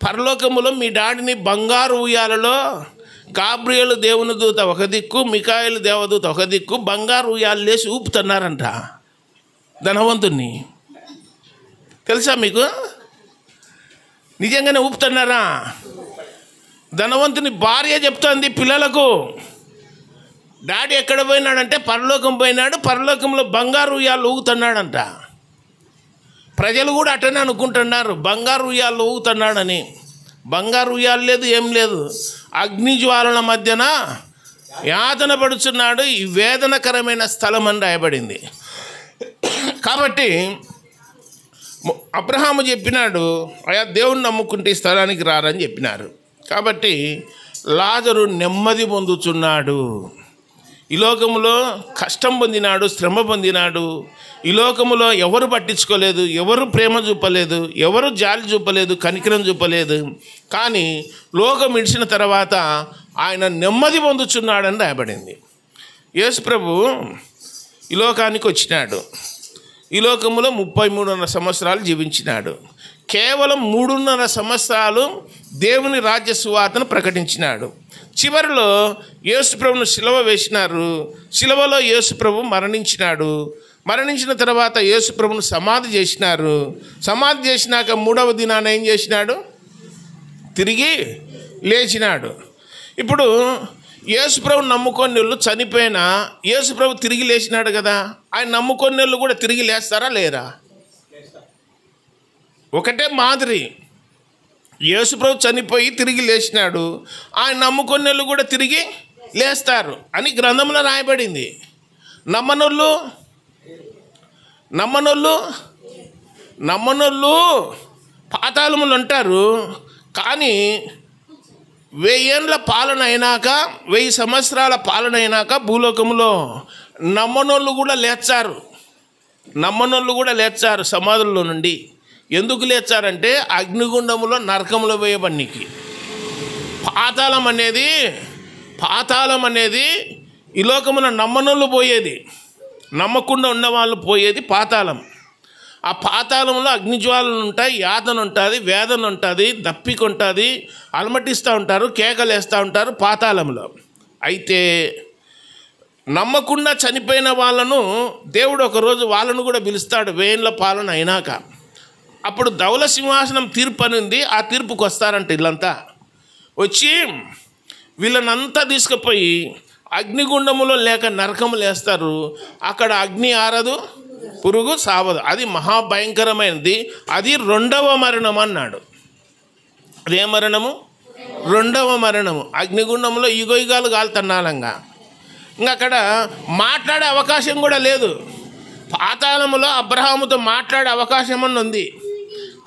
పరలోకములో మీ డాడీని బంగారు ఉయ్యాలలో గాబ్రియేలు దేవుని దూత ఒక దిక్కు, మికాయేలు దేవదూత ఒక దిక్కు బంగారు ఉయ్యాలు లేసి ఊపుతున్నారంట ధనవంతుణ్ణి. తెలుసా మీకు? నిజంగానే ఊపుతున్నారా? ధనవంతుని భార్య చెప్తోంది పిల్లలకు, డాడీ ఎక్కడ పోయినాడంటే పరలోకం పోయినాడు, పరలోకంలో బంగారు ఉయ్యాలు ఊగుతున్నాడంట. ప్రజలు కూడా అట్టనే అనుకుంటున్నారు, బంగారు ఉయ్యాలు ఊగుతున్నాడని. బంగారు ఉయ్యాలు లేదు, ఏం లేదు. అగ్నిజ్వాలల మధ్యన యాతన పడుచున్నాడు, ఈ వేదనకరమైన స్థలం అని రాయబడింది. కాబట్టి అబ్రహాము చెప్పినాడు, అయా దేవుని నమ్ముకుంటే ఈ స్థలానికి రారని చెప్పినారు. కాబట్టి లాజరు నెమ్మది పొందుతున్నాడు. ఈ లోకములో కష్టం పొందినాడు, శ్రమ పొందినాడు. ఈ లోకములో ఎవరు పట్టించుకోలేదు, ఎవరు ప్రేమ చూపలేదు, ఎవరు జాలి చూపలేదు, కనికరం చూపలేదు. కానీ లోకం ఇడిచిన తర్వాత ఆయన నెమ్మది పొందుతున్నాడని రాయబడింది. యేసు ప్రభు ఈ లోకానికి వచ్చినాడు. ఈ లోకంలో 33.5 సంవత్సరాలు జీవించినాడు. కేవలం 3.5 సంవత్సరాలు దేవుని రాజ్య సువార్తను ప్రకటించినాడు. చివరిలో యేసు ప్రభును శిలువ వేసినారు. శిలువలో యేసు ప్రభు మరణించినాడు. మరణించిన తర్వాత యేసు ప్రభును సమాధి చేసినారు. సమాధి చేసినాక 3వ దినాన ఏం చేసినాడు? తిరిగి లేచినాడు. ఇప్పుడు యేసు ప్రభు నమ్ముకొని వాళ్ళు చనిపోయినా యేసు ప్రభు తిరిగి లేచినాడు కదా. ఆయన నమ్ముకొని వాళ్ళు కూడా తిరిగి లేస్తారా లేరా? ఒకటే మాదిరి. యేసు ప్రభు చనిపోయి తిరిగి లేచినాడు, ఆయన నమ్ముకొని వాళ్ళు కూడా తిరిగి లేస్తారు అని గ్రంథంలో రాయబడింది. నమ్మనోళ్ళు పాతాళములు ఉంటారు. కానీ 1000 ఏళ్ళ పాలన అయినాక, 1000 సంవత్సరాల పాలన అయినాక భూలోకంలో నమ్మనోళ్ళు కూడా లేచారు సమాధుల్లో నుండి. ఎందుకు లేచారంటే అగ్నిగుండములో నరకంలో వేయబడికి. పాతాళం అనేది ఈ లోకమున నమ్మనోళ్ళు పోయేది, నమ్మకుండా ఉన్నవాళ్ళు పోయేది పాతాళం. ఆ పాతాళంలో అగ్నిజ్వాలలు ఉంటాయి, యాతన ఉంటుంది, వేదన ఉంటుంది, దప్పిక ఉంటుంది, అలమటిస్తూ ఉంటారు, కేకలేస్తూ ఉంటారు పాతాళంలో. అయితే నమ్మకుండా చనిపోయిన వాళ్ళను దేవుడు ఒకరోజు వాళ్ళను కూడా పిలుస్తాడు 1000 ఏళ్ళ పాలన అయినాక. అప్పుడు ధవల సింహాసనం తీర్పు అని ఉంది. ఆ తీర్పుకు వస్తారంట వీళ్ళంతా. వచ్చి వీళ్ళనంతా తీసుకుపోయి అగ్నిగుండములో లేక నరకములు వేస్తారు. అక్కడ అగ్ని ఆరదు, పురుగు సావదు. అది మహాభయంకరమైనది. అది 2వ మరణం అన్నాడు. అదే మరణము? 2వ మరణము. అగ్నిగుండంలో యుగయుగాలు కాలుతన్నాలంగా. ఇంకా అక్కడ మాట్లాడే అవకాశం కూడా లేదు. పాతాళములో అబ్రహాముతో మాట్లాడే అవకాశం ఉంది,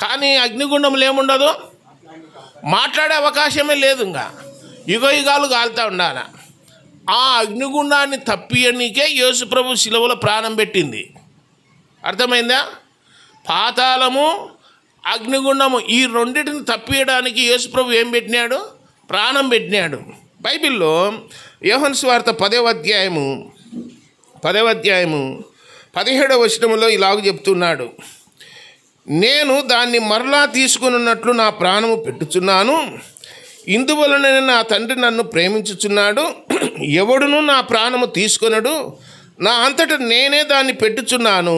కానీ అగ్నిగుండంలో ఏముండదు, మాట్లాడే అవకాశమే లేదు. ఇంకా యుగాలు కాలుతూ ఉండాలి. ఆ అగ్నిగుండాన్ని తప్పియనికే యేసు ప్రభు శిలువలో ప్రాణం పెట్టింది. అర్థమైందా? పాతాళము, అగ్నిగుండము ఈ రెండింటిని తప్పియడానికి యేసు ప్రభు ఏం పెట్టినాడు? ప్రాణం పెట్టినాడు. బైబిల్లో యోహాను సువార్త 10వ అధ్యాయము 17వ వచనములో ఇలాగ చెప్తున్నాడు, నేను దాన్ని మరలా తీసుకున్నట్లు నా ప్రాణము పెట్టుచున్నాను, ఇందువలన నా తండ్రి నన్ను ప్రేమించుచున్నాడు, ఎవడును నా ప్రాణము తీసుకొనడు, నా అంతట నేనే దాన్ని పెట్టుచున్నాను,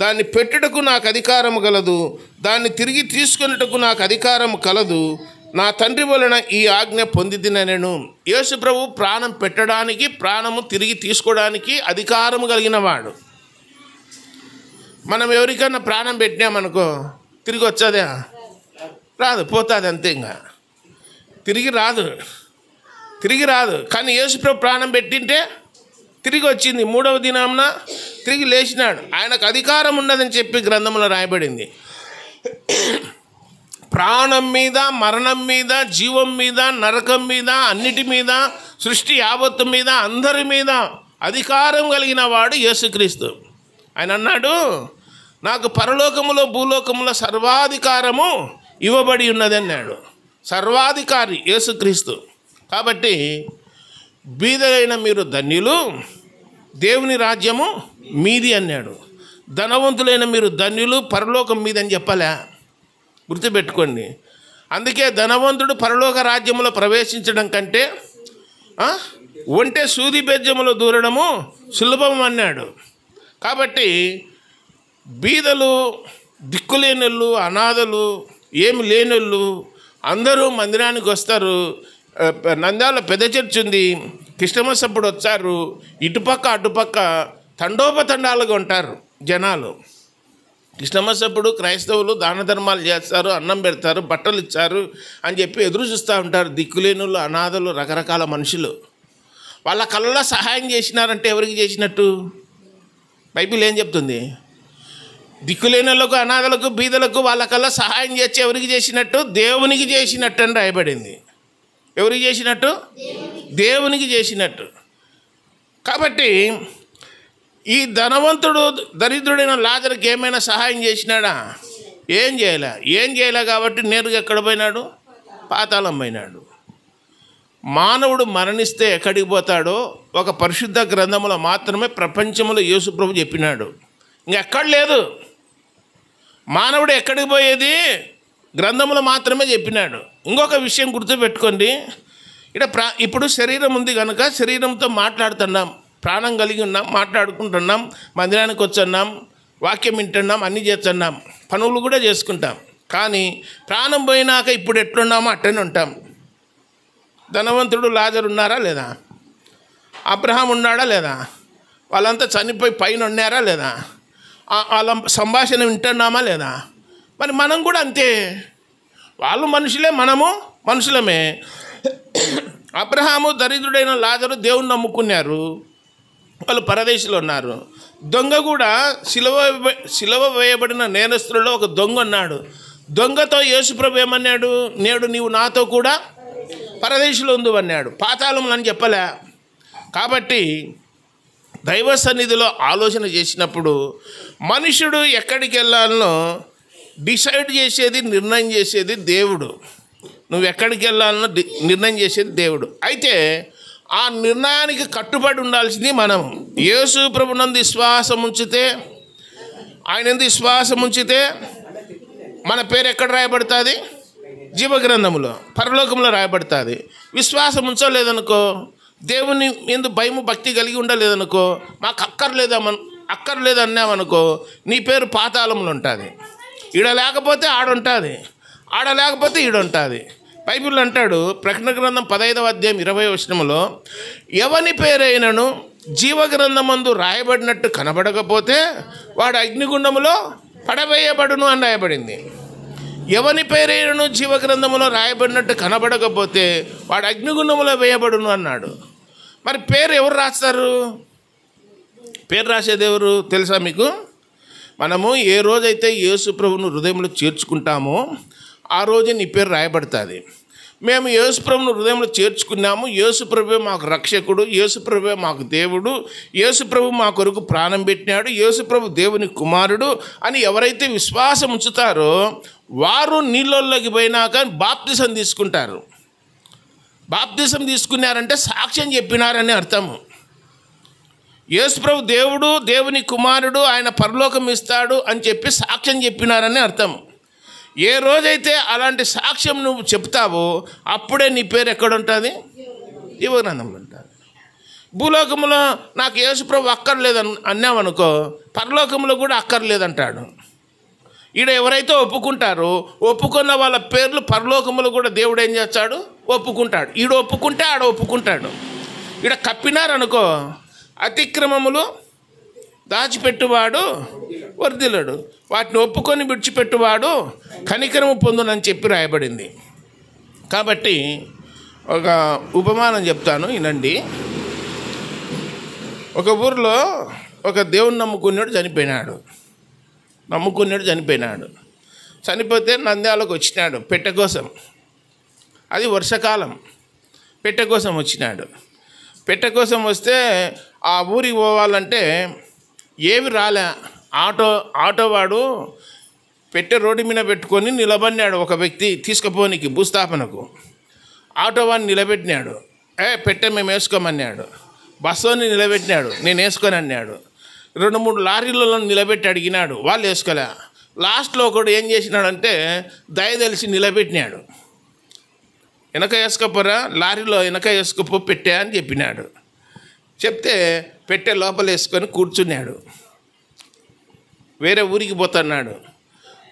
దాన్ని పెట్టుటకు నాకు అధికారము కలదు, దాన్ని తిరిగి తీసుకొనుటకు నాకు అధికారము కలదు, నా తండ్రి వలన ఈ ఆజ్ఞ పొందితినెను. యేసు ప్రభు ప్రాణం పెట్టడానికి, ప్రాణము తిరిగి తీసుకోవడానికి అధికారము కలిగిన వాడు. మనం ఎవరికైనా ప్రాణం పెట్టినామనుకో తిరిగి వచ్చేదా? రాదు, పోతుంది అంతే. ఇంకా తిరిగి రాదు. కానీ యేసు ప్రభు ప్రాణం పెట్టింటే తిరిగి వచ్చింది. 3వ దినాన తిరిగి లేచినాడు. ఆయనకు అధికారం ఉన్నదని చెప్పి గ్రంథంలో రాయబడింది. ప్రాణం మీద, మరణం మీద, జీవం మీద, నరకం మీద, అన్నిటి మీద, సృష్టి యావత్తు మీద, అందరి మీద అధికారం కలిగిన వాడు యేసుక్రీస్తు. ఆయన అన్నాడు, నాకు పరలోకములో భూలోకములో సర్వాధికారము ఇవ్వబడి ఉన్నది అన్నాడు. సర్వాధికారి యేసుక్రీస్తు. కాబట్టి బీదలైన మీరు ధన్యులు, దేవుని రాజ్యము మీది అన్నాడు. ధనవంతులైన మీరు ధన్యులు, పరలోకం మీది అని చెప్పలే, గుర్తుపెట్టుకోండి. అందుకే ధనవంతుడు పరలోక రాజ్యంలో ప్రవేశించడం కంటే ఒంటె సూది బెజ్జములో దూరడము సులభం అన్నాడు. కాబట్టి బీదలు, దిక్కులేనోళ్ళు, అనాథలు, ఏమి లేనోళ్ళు అందరూ మందిరానికి వస్తారు. నంద్యాల పెద్ద చర్చ్ ఉంది, క్రిస్టమస్ అప్పుడు వచ్చారు. ఇటుపక్క అటుపక్క తండోపతండాలుగా ఉంటారు జనాలు. క్రిస్టమస్ అప్పుడు క్రైస్తవులు దాన ధర్మాలు చేస్తారు, అన్నం పెడతారు, బట్టలు ఇచ్చారు అని చెప్పి ఎదురు చూస్తూ ఉంటారు. దిక్కులేనులు, అనాథలు, రకరకాల మనుషులు. వాళ్ళ కళ్ళలో సహాయం చేసినారంటే ఎవరికి చేసినట్టు? బైబిల్ ఏం చెప్తుంది? దిక్కులేనులకు, అనాథలకు, బీదలకు వాళ్ళ కళ్ళ సహాయం చేసి ఎవరికి చేసినట్టు? దేవునికి చేసినట్టు అని రాయబడింది. ఎవరికి చేసినట్టు? దేవునికి చేసినట్టు. కాబట్టి ఈ ధనవంతుడు దరిద్రుడైన లాజరుకి ఏమైనా సహాయం చేసినాడా? ఏం చేయలే. కాబట్టి నేరుగా ఎక్కడ పోయినాడు? పాతాళం పోయినాడు. మానవుడు మరణిస్తే ఎక్కడికి పోతాడో ఒక పరిశుద్ధ గ్రంథంలో మాత్రమే ప్రపంచంలో యేసు ప్రభు చెప్పినాడు. ఇంకెక్కడ లేదు. మానవుడు ఎక్కడికి పోయేది గ్రంథంలో మాత్రమే చెప్పినాడు. ఇంకొక విషయం గుర్తుపెట్టుకోండి, ఇప్పుడు శరీరం ఉంది కనుక శరీరంతో మాట్లాడుతున్నాం, ప్రాణం కలిగి ఉన్నాం, మాట్లాడుకుంటున్నాం, మందిరానికి వచ్చున్నాం, వాక్యం వింటున్నాం, అన్నీ చేస్తున్నాం, పనులు కూడా చేసుకుంటాం. కానీ ప్రాణం పోయినాక ఇప్పుడు ఎట్లున్నామో అట్టనే ఉంటాం. ధనవంతుడు లాజరు ఉన్నారా లేదా? అబ్రహాం ఉన్నాడా లేదా? వాళ్ళంతా చనిపోయి పైన ఉన్నారా లేదా? వాళ్ళ సంభాషణ వింటున్నామా లేదా? మరి మనం కూడా అంతే. వాళ్ళు మనుషులే, మనము మనుషులమే. అబ్రహాము దరిద్రుడైన లాజరు దేవుణ్ణి నమ్ముకున్నారు, వాళ్ళు పరదేశంలో ఉన్నారు. దొంగ కూడా సిలువ వేయబడిన నేరస్తులలో ఒక దొంగ ఉన్నాడు. దొంగతో యేసుప్రభు ఏమన్నాడు? నేడు నీవు నాతో కూడా పరదేశంలో ఉండు అన్నాడు. పాతాళంలో అని చెప్పలే. కాబట్టి దైవ సన్నిధిలో ఆలోచన చేసినప్పుడు మనుషుడు ఎక్కడికి వెళ్ళాలనో డిసైడ్ చేసేది, నిర్ణయం చేసేది దేవుడు. నువ్వు ఎక్కడికి వెళ్ళాలనో నిర్ణయం చేసేది దేవుడు. అయితే ఆ నిర్ణయానికి కట్టుబడి ఉండాల్సింది మనం. యేసు ప్రభునందు విశ్వాసం ఉంచితే, ఆయనందు విశ్వాసం ఉంచితే మన పేరు ఎక్కడ రాయబడుతుంది? జీవగ్రంథంలో, పరలోకంలో రాయబడుతుంది. విశ్వాసం ఉంచలేదనుకో, దేవుని ఎందు భయము భక్తి కలిగి ఉండలేదనుకో, మాకు అక్కర్లేదన్నామనుకో, నీ పేరు పాతాళంలో ఉంటుంది. ఈడ లేకపోతే ఆడుంటుంది, ఆడ లేకపోతే ఈడుంటుంది. బైబిల్ అంటాడు, ప్రకటన గ్రంథం 15వ అధ్యాయం 20వ వచనంలో, ఎవని పేరైనను జీవగ్రంథమందు రాయబడినట్టు కనబడకపోతే వాడు అగ్నిగుండములో పడవేయబడును అని రాయబడింది. ఎవని పేరైనను జీవగ్రంథములో రాయబడినట్టు కనబడకపోతే వాడు అగ్నిగుండములో వేయబడును అన్నాడు. మరి పేరు ఎవరు రాస్తారు? పేరు రాసేది ఎవరు తెలుసా మీకు? మనము ఏ రోజైతే యేసు ప్రభువును హృదయంలో చేర్చుకుంటామో ఆ రోజే నీ పేరు రాయబడుతుంది. మేము యేసు ప్రభువును హృదయంలో చేర్చుకున్నాము, యేసు ప్రభువే మాకు రక్షకుడు, యేసు ప్రభువే మాకు దేవుడు, యేసు ప్రభు మా కొరకు ప్రాణం పెట్టినాడు, యేసు ప్రభు దేవుని కుమారుడు అని ఎవరైతే విశ్వాసం ఉంచుతారో వారు నీళ్ళల్లోకి పోయినాక బాప్తిసం తీసుకుంటారు. బాప్తిసం తీసుకున్నారంటే సాక్ష్యం చెప్పినారని అర్థము. యేసు ప్రభు దేవుడు, దేవుని కుమారుడు, ఆయన పరలోకం ఇస్తాడు అని చెప్పి సాక్ష్యం చెప్పినారని అర్థం. ఏ రోజైతే అలాంటి సాక్ష్యం నువ్వు చెప్తావో అప్పుడే నీ పేరు ఎక్కడ ఉంటుంది? జీవగ్రంథంలో ఉంటుంది. భూలోకంలో నాకు యేసు ప్రభు అక్కర్లేదు అన్నామనుకో, పరలోకంలో కూడా అక్కర్లేదంటాడు. ఈడ ఎవరైతే ఒప్పుకుంటారో ఒప్పుకున్న వాళ్ళ పేర్లు పరలోకములు కూడా దేవుడు ఏం చేస్తాడు? ఒప్పుకుంటాడు. ఈడ ఒప్పుకుంటే ఆడ ఒప్పుకుంటాడు. ఈడ కప్పినారనుకో, అతిక్రమములు దాచిపెట్టువాడు వర్ధిల్లడు, వాటిని ఒప్పుకొని విడిచిపెట్టువాడు కనికరము పొందునని చెప్పి రాయబడింది. కాబట్టి ఒక ఉపమానం చెప్తాను, వినండి. ఒక ఊరిలో ఒక దేవుని నమ్ముకున్నాడు చనిపోయినాడు. చనిపోతే నంద్యాలకు వచ్చినాడు పెట్టె కోసం. అది వర్షాకాలం. పెట్టె కోసం వచ్చినాడు. పెట్టె కోసం వస్తే ఆ ఊరికి పోవాలంటే ఏవి రాలే. ఆటో వాడు పెట్టె రోడ్డు మీద పెట్టుకొని నిలబడినాడు. ఒక వ్యక్తి తీసుకుపోనికి భూస్థాపనకు ఆటో వాడిని నిలబెట్టినాడు. పెట్టె మేము వేసుకోమన్నాడు. బస్సుని నిలబెట్టినాడు, నేను వేసుకొని అన్నాడు. 2-3 లారీలలో నిలబెట్టి అడిగినాడు, వాళ్ళు వేసుకోలే. లాస్ట్లో ఒకడు ఏం చేసినాడంటే దయ తెలిసి నిలబెట్టినాడు. వెనక వేసుకోపోరా, లారీలో వెనక వేసుకోపో పెట్టే అని చెప్పినాడు. చెప్తే పెట్టె లోపల వేసుకొని కూర్చున్నాడు. వేరే ఊరికి పోతున్నాడు.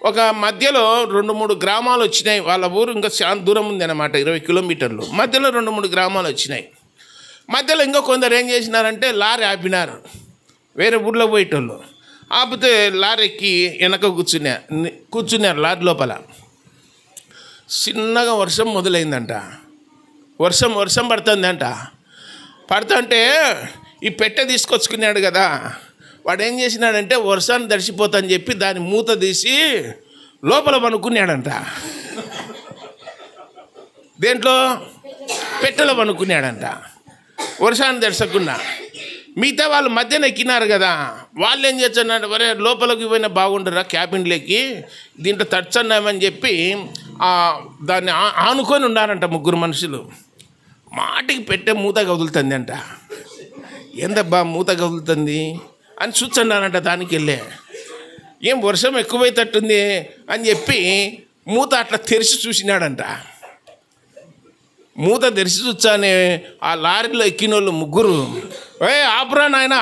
ఒక మధ్యలో 2-3 గ్రామాలు వచ్చినాయి. వాళ్ళ ఊరు ఇంకా చాలా దూరం ఉంది అన్నమాట, 20 కిలోమీటర్లు. మధ్యలో 2-3 గ్రామాలు వచ్చినాయి. మధ్యలో ఇంకా కొందరు ఏం చేసినారంటే లారీ ఆపినారు. వేరే ఊళ్ళో పోయేటోళ్ళు ఆపితే లారీ ఎక్కి వెనక కూర్చున్నారు లారీ లోపల. చిన్నగా వర్షం మొదలైందంట. వర్షం పడుతుందంట. పడుతుంటే ఈ పెట్టె తీసుకొచ్చుకున్నాడు కదా, వాడు ఏం చేసినాడంటే వర్షాన్ని దర్శిపోతాని చెప్పి దాని మూత తీసి లోపల పనుకున్నాడంట. దేంట్లో? పెట్టెలో పనుకున్నాడంట, వర్షాన్ని దర్శకుండా. మిగతా వాళ్ళు మధ్యన ఎక్కినారు కదా, వాళ్ళు ఏం చేస్తున్నారంటే వరే లోపలికి పోయినా బాగుండరా క్యాబిన్లోకి, దీంట్లో తడుచున్నామని చెప్పి దాన్ని ఆనుకొని ఉన్నారంట 3 మనుషులు. మాటికి పెట్టే మూత కదులుతుంది అంట. ఏందబ్బా మూత కదులుతుంది అని చూస్తున్నారంట. దానికి వెళ్ళే ఏం వర్షం ఎక్కువైతట్టుంది అని చెప్పి మూత అట్లా తెరిచి చూసినాడంట. మూత తెరిచి చూచానే ఆ లారీలో ఎక్కిన వాళ్ళు 3 ఆపురా నాయన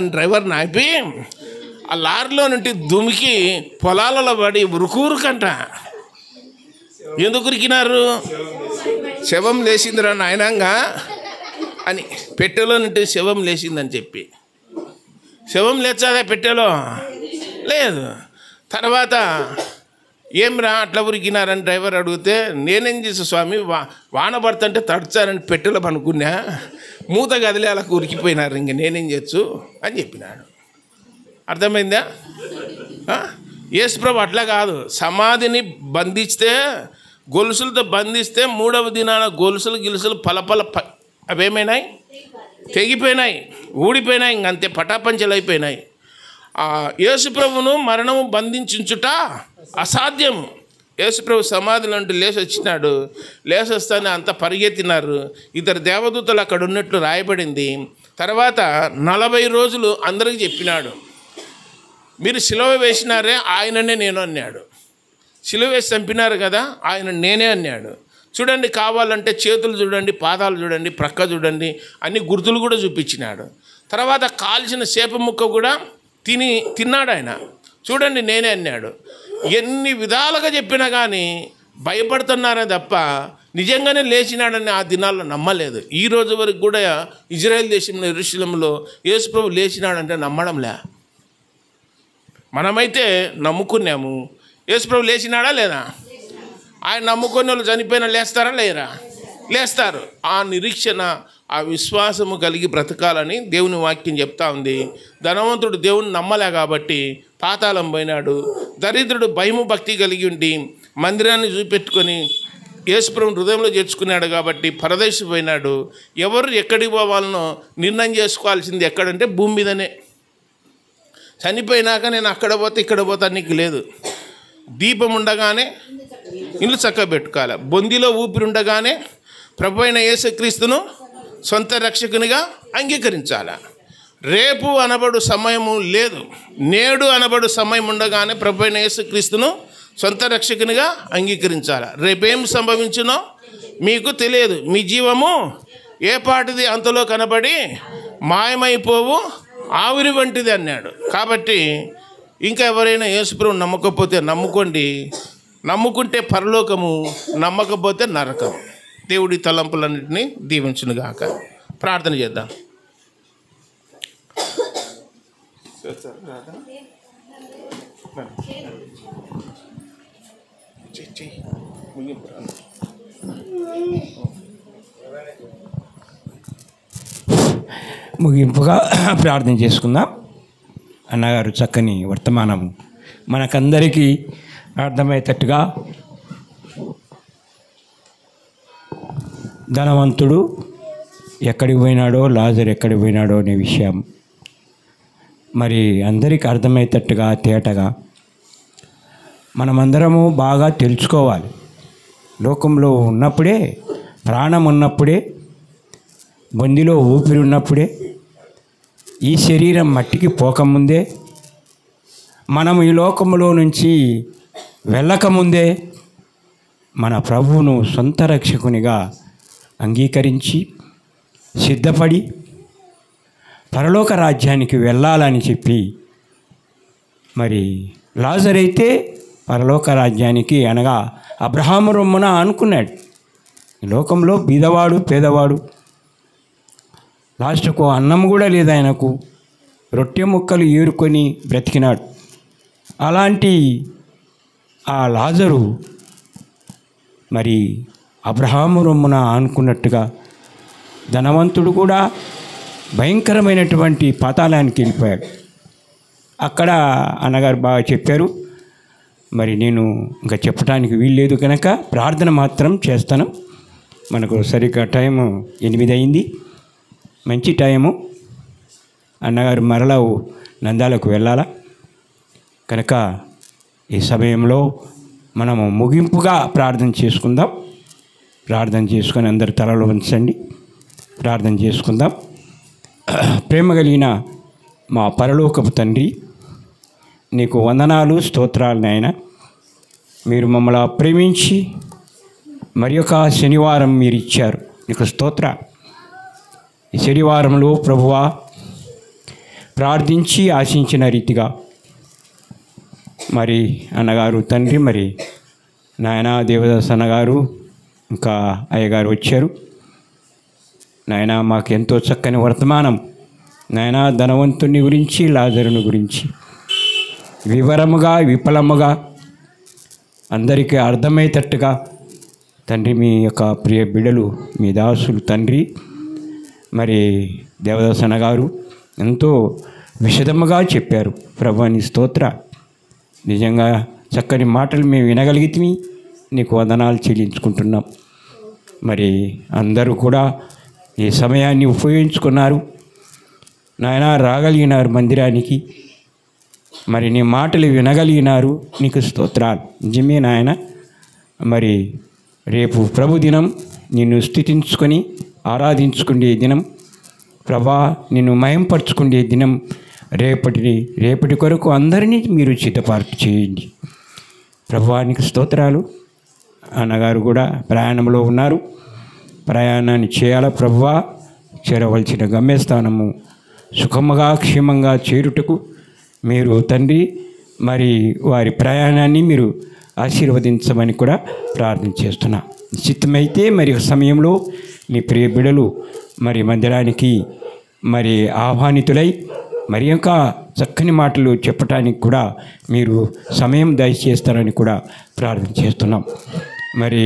అని డ్రైవర్ని ఆపి ఆ లారీలో నుండి దుమికి పొలాలలో పడి ఉరుకంట. ఎందుకు ఉరికినారు? శవం లేచిందిరా నాయనంగా అని. పెట్టెలో నుండి శవం లేచిందని చెప్పి. శవం లేచాదా పెట్టెలో? లేదు. తర్వాత ఏమిరా అట్లా ఉరికినారని డ్రైవర్ అడిగితే నేనేం చేసా స్వామి, వాన పడుతుంటే తడుచారని పెట్టెలో పనుకున్నా, మూత గదిలే అలా ఉరికిపోయినారు, ఇంక నేనేం చేయొచ్చు అని చెప్పినాడు. అర్థమైందా? యేసుప్రభు అట్లా కాదు. సమాధిని బంధిస్తే, గొలుసులతో బంధిస్తే 3వ దినాన గొలుసులు పలపల అవేమైనాయి? తెగిపోయినాయి, ఊడిపోయినాయి, ఇంకంతే పటాపంచలు అయిపోయినాయి. యేసుప్రభును మరణము బంధించుట అసాధ్యం. యేసుప్రభు సమాధి నుండి లేచి వచ్చినాడు. లేచి వస్తానే అంతా పరిగెత్తినారు. 2 దేవదూతలు అక్కడ ఉన్నట్లు రాయబడింది. తర్వాత 40 రోజులు అందరికీ చెప్పినాడు, మీరు సిలువ వేసినారే ఆయననే నేను అన్నాడు. సిలువ వేసి చంపినారు కదా, ఆయన నేనే అన్నాడు. చూడండి, కావాలంటే చేతులు చూడండి, పాదాలు చూడండి, ప్రక్క చూడండి, అన్ని గుర్తులు కూడా చూపించినాడు. తర్వాత కాల్చిన చేప ముక్క కూడా తిన్నాడు ఆయన. చూడండి నేనే అన్నాడు. ఎన్ని విధాలుగా చెప్పినా కానీ భయపడుతున్నారే తప్ప నిజంగానే లేచినాడని ఆ దినాల్లో నమ్మలేదు. ఈ రోజు వరకు కూడా ఇజ్రాయెల్ దేశంలో యెరూషలేములో యేసుప్రభు లేచినాడంటే నమ్మడంలే. మనమైతే నమ్ముకున్నాము. యేసుప్రభు లేచినాడా లేదా? ఆయన నమ్ముకున్న వాళ్ళు చనిపోయినా లేస్తారా లేరా? లేస్తారు. ఆ నిరీక్షణ, ఆ విశ్వాసము కలిగి బ్రతకాలని దేవుని వాక్యం చెప్తా ఉంది. ధనవంతుడు దేవుని నమ్మలే కాబట్టి పాతాళం పోయినాడు. దరిద్రుడు భయము భక్తి కలిగి ఉండి మందిరాన్ని చూపెట్టుకొని యేసుప్రభుని హృదయంలో చేర్చుకున్నాడు కాబట్టి పరదేశి పోయినాడు. ఎవరు ఎక్కడికి పోవాలనో నిర్ణయం చేసుకోవాల్సింది ఎక్కడంటే భూమి మీదనే. చనిపోయినాక నేను అక్కడ పోతే ఇక్కడ పోతా నీకు లేదు. దీపం ఉండగానే ఇల్లు చక్కగా పెట్టుకోవాలి. బొందిలో ఊపిరి ఉండగానే ప్రభు అయిన యేసుక్రీస్తును సొంత రక్షకునిగా అంగీకరించాలి. రేపు అనబడు సమయము లేదు, నేడు అనబడు సమయం ఉండగానే ప్రభు అయిన యేసుక్రీస్తును సొంత రక్షకునిగా అంగీకరించాలి. రేపేం సంభవించునో మీకు తెలియదు. మీ జీవము ఏ పాటిది అంతలో కనబడి మాయమైపోవు ఆవిరి వంటిది అన్నాడు. కాబట్టి ఇంకా ఎవరైనా యేసుప్రభుని నమ్మకపోతే నమ్ముకోండి. నమ్ముకుంటే పరలోకము, నమ్మకపోతే నరకం. దేవుడి తలంపులన్నింటినీ దీవించునుగాక. ప్రార్థన చేద్దాం. ముగింపుగా ప్రార్థన చేసుకుందాం. అన్నగారు చక్కని వర్తమానం మనకందరికీ అర్థమయ్యేటట్టుగా ధనవంతుడు ఎక్కడికి పోయినాడో, లాజరు ఎక్కడికి పోయినాడో అనే విషయం మరి అందరికీ అర్థమయ్యేటట్టుగా తేటగా మనమందరము బాగా తెలుసుకోవాలి. లోకంలో ఉన్నప్పుడే, ప్రాణం ఉన్నప్పుడే, బొందిలో ఊపిరి ఉన్నప్పుడే, ఈ శరీరం మట్టికి పోకముందే, మనం ఈ లోకంలో నుంచి వెళ్ళకముందే మన ప్రభువును సొంత రక్షకునిగా అంగీకరించి సిద్ధపడి పరలోక రాజ్యానికి వెళ్ళాలని చెప్పి మరి లాజరు అయితే పరలోక రాజ్యానికి అనగా అబ్రహాము రొమ్మున అనుకున్నాడు. ఈ లోకంలో బీదవాడు, పేదవాడు, లాస్ట్కు అన్నం కూడా లేదు ఆయనకు, రొట్టె ముక్కలు ఏరుకొని బ్రతికినాడు. అలాంటి ఆ లాజరు మరి అబ్రహాము రొమ్మున అనుకున్నట్టుగా ధనవంతుడు కూడా భయంకరమైనటువంటి పాతాళానికి వెళ్ళిపోయాడు. అక్కడ అన్నగారు బాగా చెప్పారు. మరి నేను ఇంకా చెప్పడానికి వీల్లేదు కనుక ప్రార్థన మాత్రం చేస్తాను. మనకు సరిగ్గా టైము 8 అయింది, మంచి టైము. అన్నగారు మరలా నందాలకు వెళ్ళాలా కనుక ఈ సమయంలో మనము ముగింపుగా ప్రార్థన చేసుకుందాం. ప్రార్థన చేసుకొని అందరు తలలో ఉంచండి, ప్రార్థన చేసుకుందాం. ప్రేమ కలిగిన మా పరలోకపు తండ్రి, నీకు వందనాలు, స్తోత్రాలు నాయన. మీరు మమ్మల్ని ప్రేమించి మరి ఒక శనివారం మీరు ఇచ్చారు, నీకు స్తోత్ర. ఈ శనివారంలో ప్రభువా ప్రార్థించి ఆశించిన రీతిగా మరి అన్నగారు తండ్రి, మరి నాయన దేవదాస్ అన్నగారు ఇంకా అయ్యగారు వచ్చారు. నాయన మాకు ఎంతో చక్కని వర్తమానం నాయన ధనవంతుని గురించి, లాజరుని గురించి వివరముగా, విఫలముగా అందరికీ అర్థమయ్యేటట్టుగా తండ్రి మీ యొక్క ప్రియ బిడ్డలు, మీ దాసులు తండ్రి మరి దేవదాసన గారు ఎంతో విశదముగా చెప్పారు. ప్రభుని స్తోత్ర. నిజంగా చక్కని మాటలు మేము వినగలిగితే నీకు వందనాలు చెల్లించుకుంటున్నాం. మరి అందరూ కూడా ఈ సమయాన్ని ఉపయోగించుకున్నారు నాయన, రాగలిగినారు మందిరానికి, మరి నీ మాటలు వినగలిగినారు, నీకు స్తోత్రాలు. నిజమే నాయన. మరి రేపు ప్రభు దినం, నిన్ను స్తుతించుకొని ఆరాధించుకునే దినం ప్రభా, నిన్ను మయంపరుచుకునే దినం. రేపటి కొరకు అందరినీ మీరు సిద్ధపాటు చేయండి ప్రభా, నీకు స్తోత్రాలు. అన్నగారు కూడా ప్రయాణంలో ఉన్నారు, ప్రయాణాన్ని చేయాల ప్రభువా. చేరవలసిన గమ్యస్థానము సుఖముగా క్షేమంగా చేరుటకు మీరు తండ్రి మరి వారి ప్రయాణాన్ని మీరు ఆశీర్వదించమని కూడా ప్రార్థన చేస్తున్నా. చిత్తమైతే మరి సమయంలో నీ ప్రియ బిడలు మరి మందిరానికి మరి ఆహ్వానితులై మరి ఇంకా చక్కని మాటలు చెప్పటానికి కూడా మీరు సమయం దయచేస్తారని కూడా ప్రార్థన చేస్తున్నాం. మరి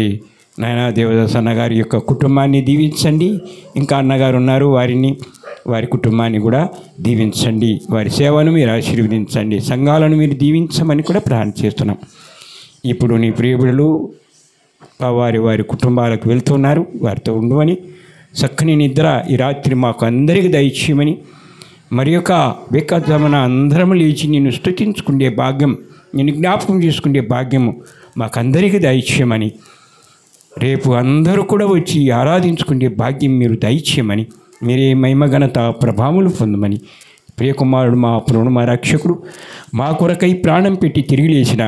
నాయన దేవదాస్ అన్నగారి యొక్క కుటుంబాన్ని దీవించండి. ఇంకా అన్నగారు ఉన్నారు, వారి కుటుంబాన్ని కూడా దీవించండి. వారి సేవను మీరు ఆశీర్వదించండి. సంఘాలను మీరు దీవించమని కూడా ప్రార్థన చేస్తున్నాం. ఇప్పుడు నీ ప్రియబిడలు వారి కుటుంబాలకు వెళ్తున్నారు, వారితో ఉండమని, చక్కని నిద్ర ఈ రాత్రి మాకు అందరికీ దయచేయమని, మరి యొక్క వేకజామున అందరం లేచి నిన్ను స్తుతించుకునే భాగ్యం, నిన్ను జ్ఞాపకం చేసుకునే భాగ్యము మాకందరికీ దయచేయమని, రేపు అందరూ కూడా వచ్చి ఆరాధించుకునే భాగ్యం మీరు దయచేయమని, మీరే మహిమ ఘనత ప్రభావములు పొందమని, ప్రియకుమారుడు మా ప్రభువు మా రక్షకుడు మా కొరకై ప్రాణం పెట్టి తిరిగి లేచిన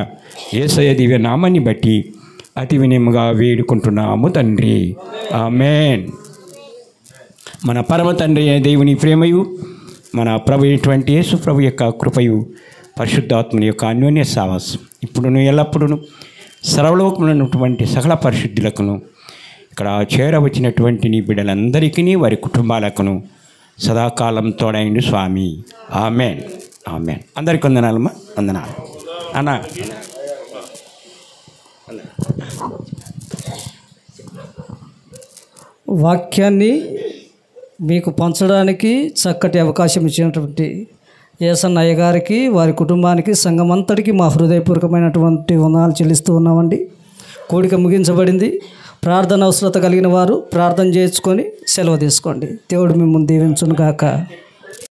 యేసయ్య దివ్య నామాన్ని బట్టి అతి వినయముగా వేడుకుంటున్నాము తండ్రి. ఆమేన్. మన పరమ తండ్రి అయిన దేవుని ప్రేమయు, మన ప్రభు అయినటువంటి యేసు ప్రభు యొక్క కృపయు, పరిశుద్ధాత్మని యొక్క అన్యోన్య సావాసం ఇప్పుడును ఎల్లప్పుడూ సర్వలోకములో ఉన్నటువంటి సకల పరిశుద్ధులకును, ఇక్కడ చేరవచ్చినటువంటి నీ బిడ్డలందరికీ వారి కుటుంబాలకును సదాకాలం తోడైండు స్వామి. ఆమేన్. ఆమేన్. అందరికీ వందనాలమ్మా. వందనాలు అన్న. వాక్యాన్ని మీకు పంచడానికి చక్కటి అవకాశం ఇచ్చినటువంటి యేసన్న అయ్య గారికి, వారి కుటుంబానికి, సంఘమంతటికి మా హృదయపూర్వకమైనటువంటి వందనాలు చెల్లిస్తూ ఉన్నామండి. కూడిక ముగించబడింది. ప్రార్థన అవసరత కలిగిన వారు ప్రార్థన చేసుకొని సెలవు తీసుకోండి. దేవుడు మిమ్మల్ని దీవించును గాక.